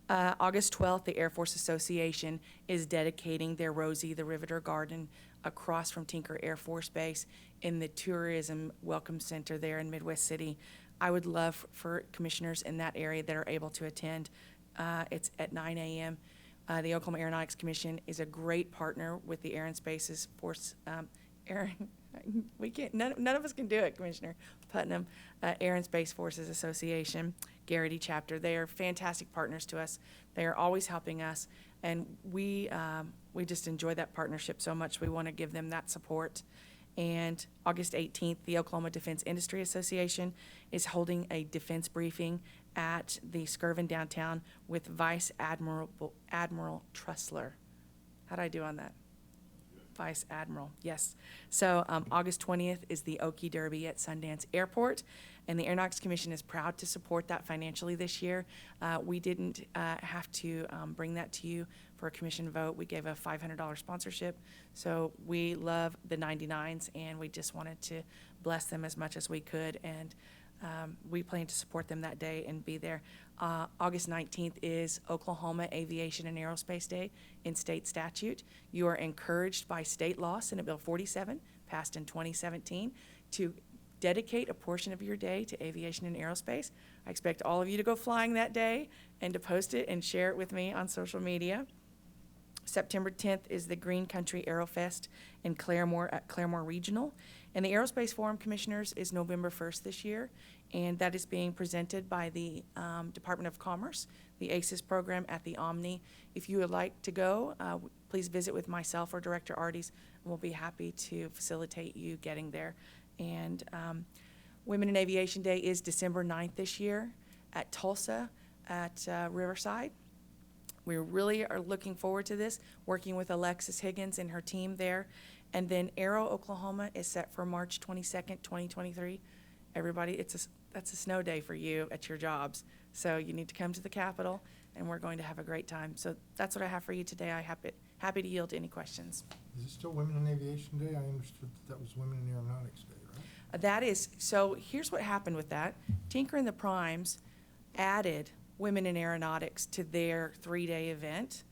August 12th, the Air Force Association is dedicating their Rosie the Riveter Garden across from Tinker Air Force Base in the Tourism Welcome Center there in Midwest City. I would love for commissioners in that area that are able to attend. It's at 9 a.m. The Oklahoma Aeronautics Commission is a great partner with the Air and Space Force. We can't. None of us can do it, Commissioner Putnam. Air and Space Forces Association, Garrity chapter. They are fantastic partners to us. They are always helping us, and we just enjoy that partnership so much. We want to give them that support. And August 18th, the Oklahoma Defense Industry Association is holding a defense briefing at the Skirvin downtown with Vice Admiral Trussler. How'd I do on that? Vice Admiral, yes. So August 20th is the Okie Derby at Sundance Airport, and the Aeronautics Commission is proud to support that financially this year. We didn't have to bring that to you for a commission vote. We gave a $500 sponsorship. So we love the 99s, and we just wanted to bless them as much as we could, and we plan to support them that day and be there. August 19th is Oklahoma Aviation and Aerospace Day in state statute. You are encouraged by state law, Senate Bill 47, passed in 2017, to dedicate a portion of your day to aviation and aerospace. I expect all of you to go flying that day and to post it and share it with me on social media. September 10th is the Green Country Aerofest in Claremore at Claremore Regional. And the Aerospace Forum, Commissioners, is November 1st this year, and that is being presented by the Department of Commerce, the ACES program at the Omni. If you would like to go, please visit with myself or Director Arties, and we'll be happy to facilitate you getting there. And Women in Aviation Day is December 9th this year at Tulsa at Riverside. We really are looking forward to this, working with Alexis Higgins and her team there. And then Aero, Oklahoma is set for March 22nd, 2023. Everybody, that's a snow day for you at your jobs. So you need to come to the Capitol, and we're going to have a great time. So that's what I have for you today. I'm happy to yield to any questions. Is it still Women in Aviation Day? I understood that was Women in Aeronautics Day, right? That is, so here's what happened with that. Tinker and the Primes added Women in Aeronautics to their 3-day event.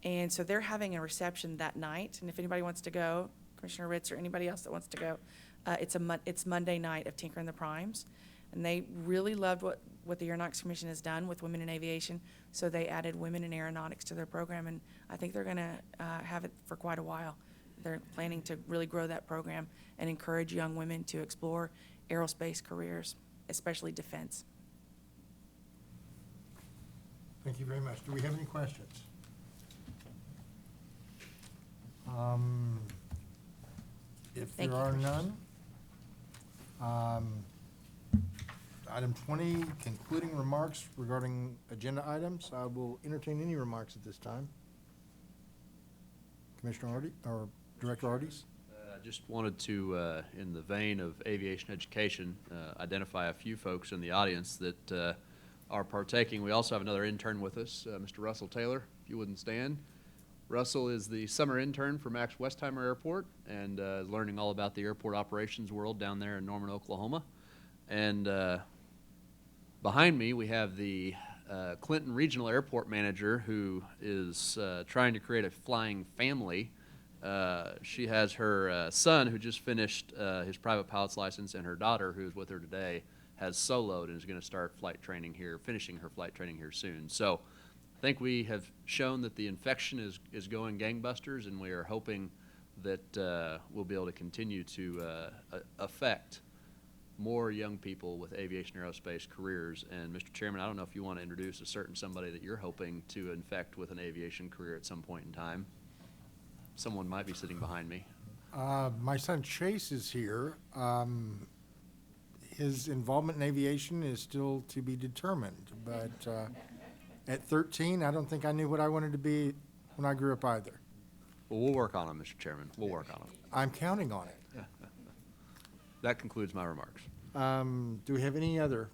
And so they're having a reception that night. And if anybody wants to go, Commissioner Ritz or anybody else that wants to go, it's Monday night of Tinker and the Primes. And they really loved what the Aeronautics Commission has done with women in aviation. So they added Women in Aeronautics to their program. And I think they're going to have it for quite a while. They're planning to really grow that program and encourage young women to explore aerospace careers, especially defense. Thank you very much. Do we have any questions? If Thank there you, are Commissioners. none, item 20, concluding remarks regarding agenda items. I will entertain any remarks at this time. Commissioner Hardy, or Director Arties? I just wanted to, in the vein of aviation education, identify a few folks in the audience that are partaking. We also have another intern with us, Mr. Russell Taylor, if you wouldn't stand. Russell is the summer intern for Max Westheimer Airport and is learning all about the airport operations world down there in Norman, Oklahoma. And behind me, we have the Clinton Regional Airport Manager who is trying to create a flying family. She has her son who just finished his private pilot's license, and her daughter, who is with her today, has soloed and is going to start flight training here, finishing her flight training here soon. So I think we have shown that the infection is going gangbusters, and we are hoping that we'll be able to continue to affect more young people with aviation aerospace careers. And Mr. Chairman, I don't know if you want to introduce a certain somebody that you're hoping to infect with an aviation career at some point in time. Someone might be sitting behind me. My son Chase is here. His involvement in aviation is still to be determined, but at 13, I don't think I knew what I wanted to be when I grew up either. Well, we'll work on him, Mr. Chairman. We'll work on him. I'm counting on it. That concludes my remarks. Do we have any other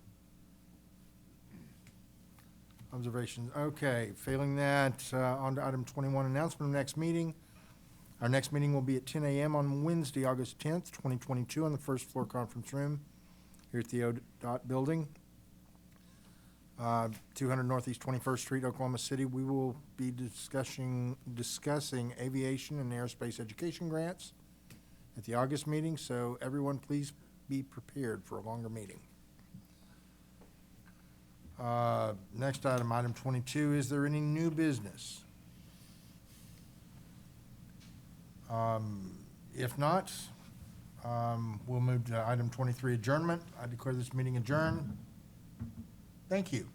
observations? Okay, failing that, on to item 21, announcement of next meeting. Our next meeting will be at 10 a.m. on Wednesday, August 10th, 2022, on the first floor conference room here at the ODOT building, 200 Northeast 21st Street, Oklahoma City. We will be discussing aviation and aerospace education grants at the August meeting, so everyone please be prepared for a longer meeting. Next item, item 22, is there any new business? If not, we'll move to item 23, adjournment. I declare this meeting adjourned. Thank you.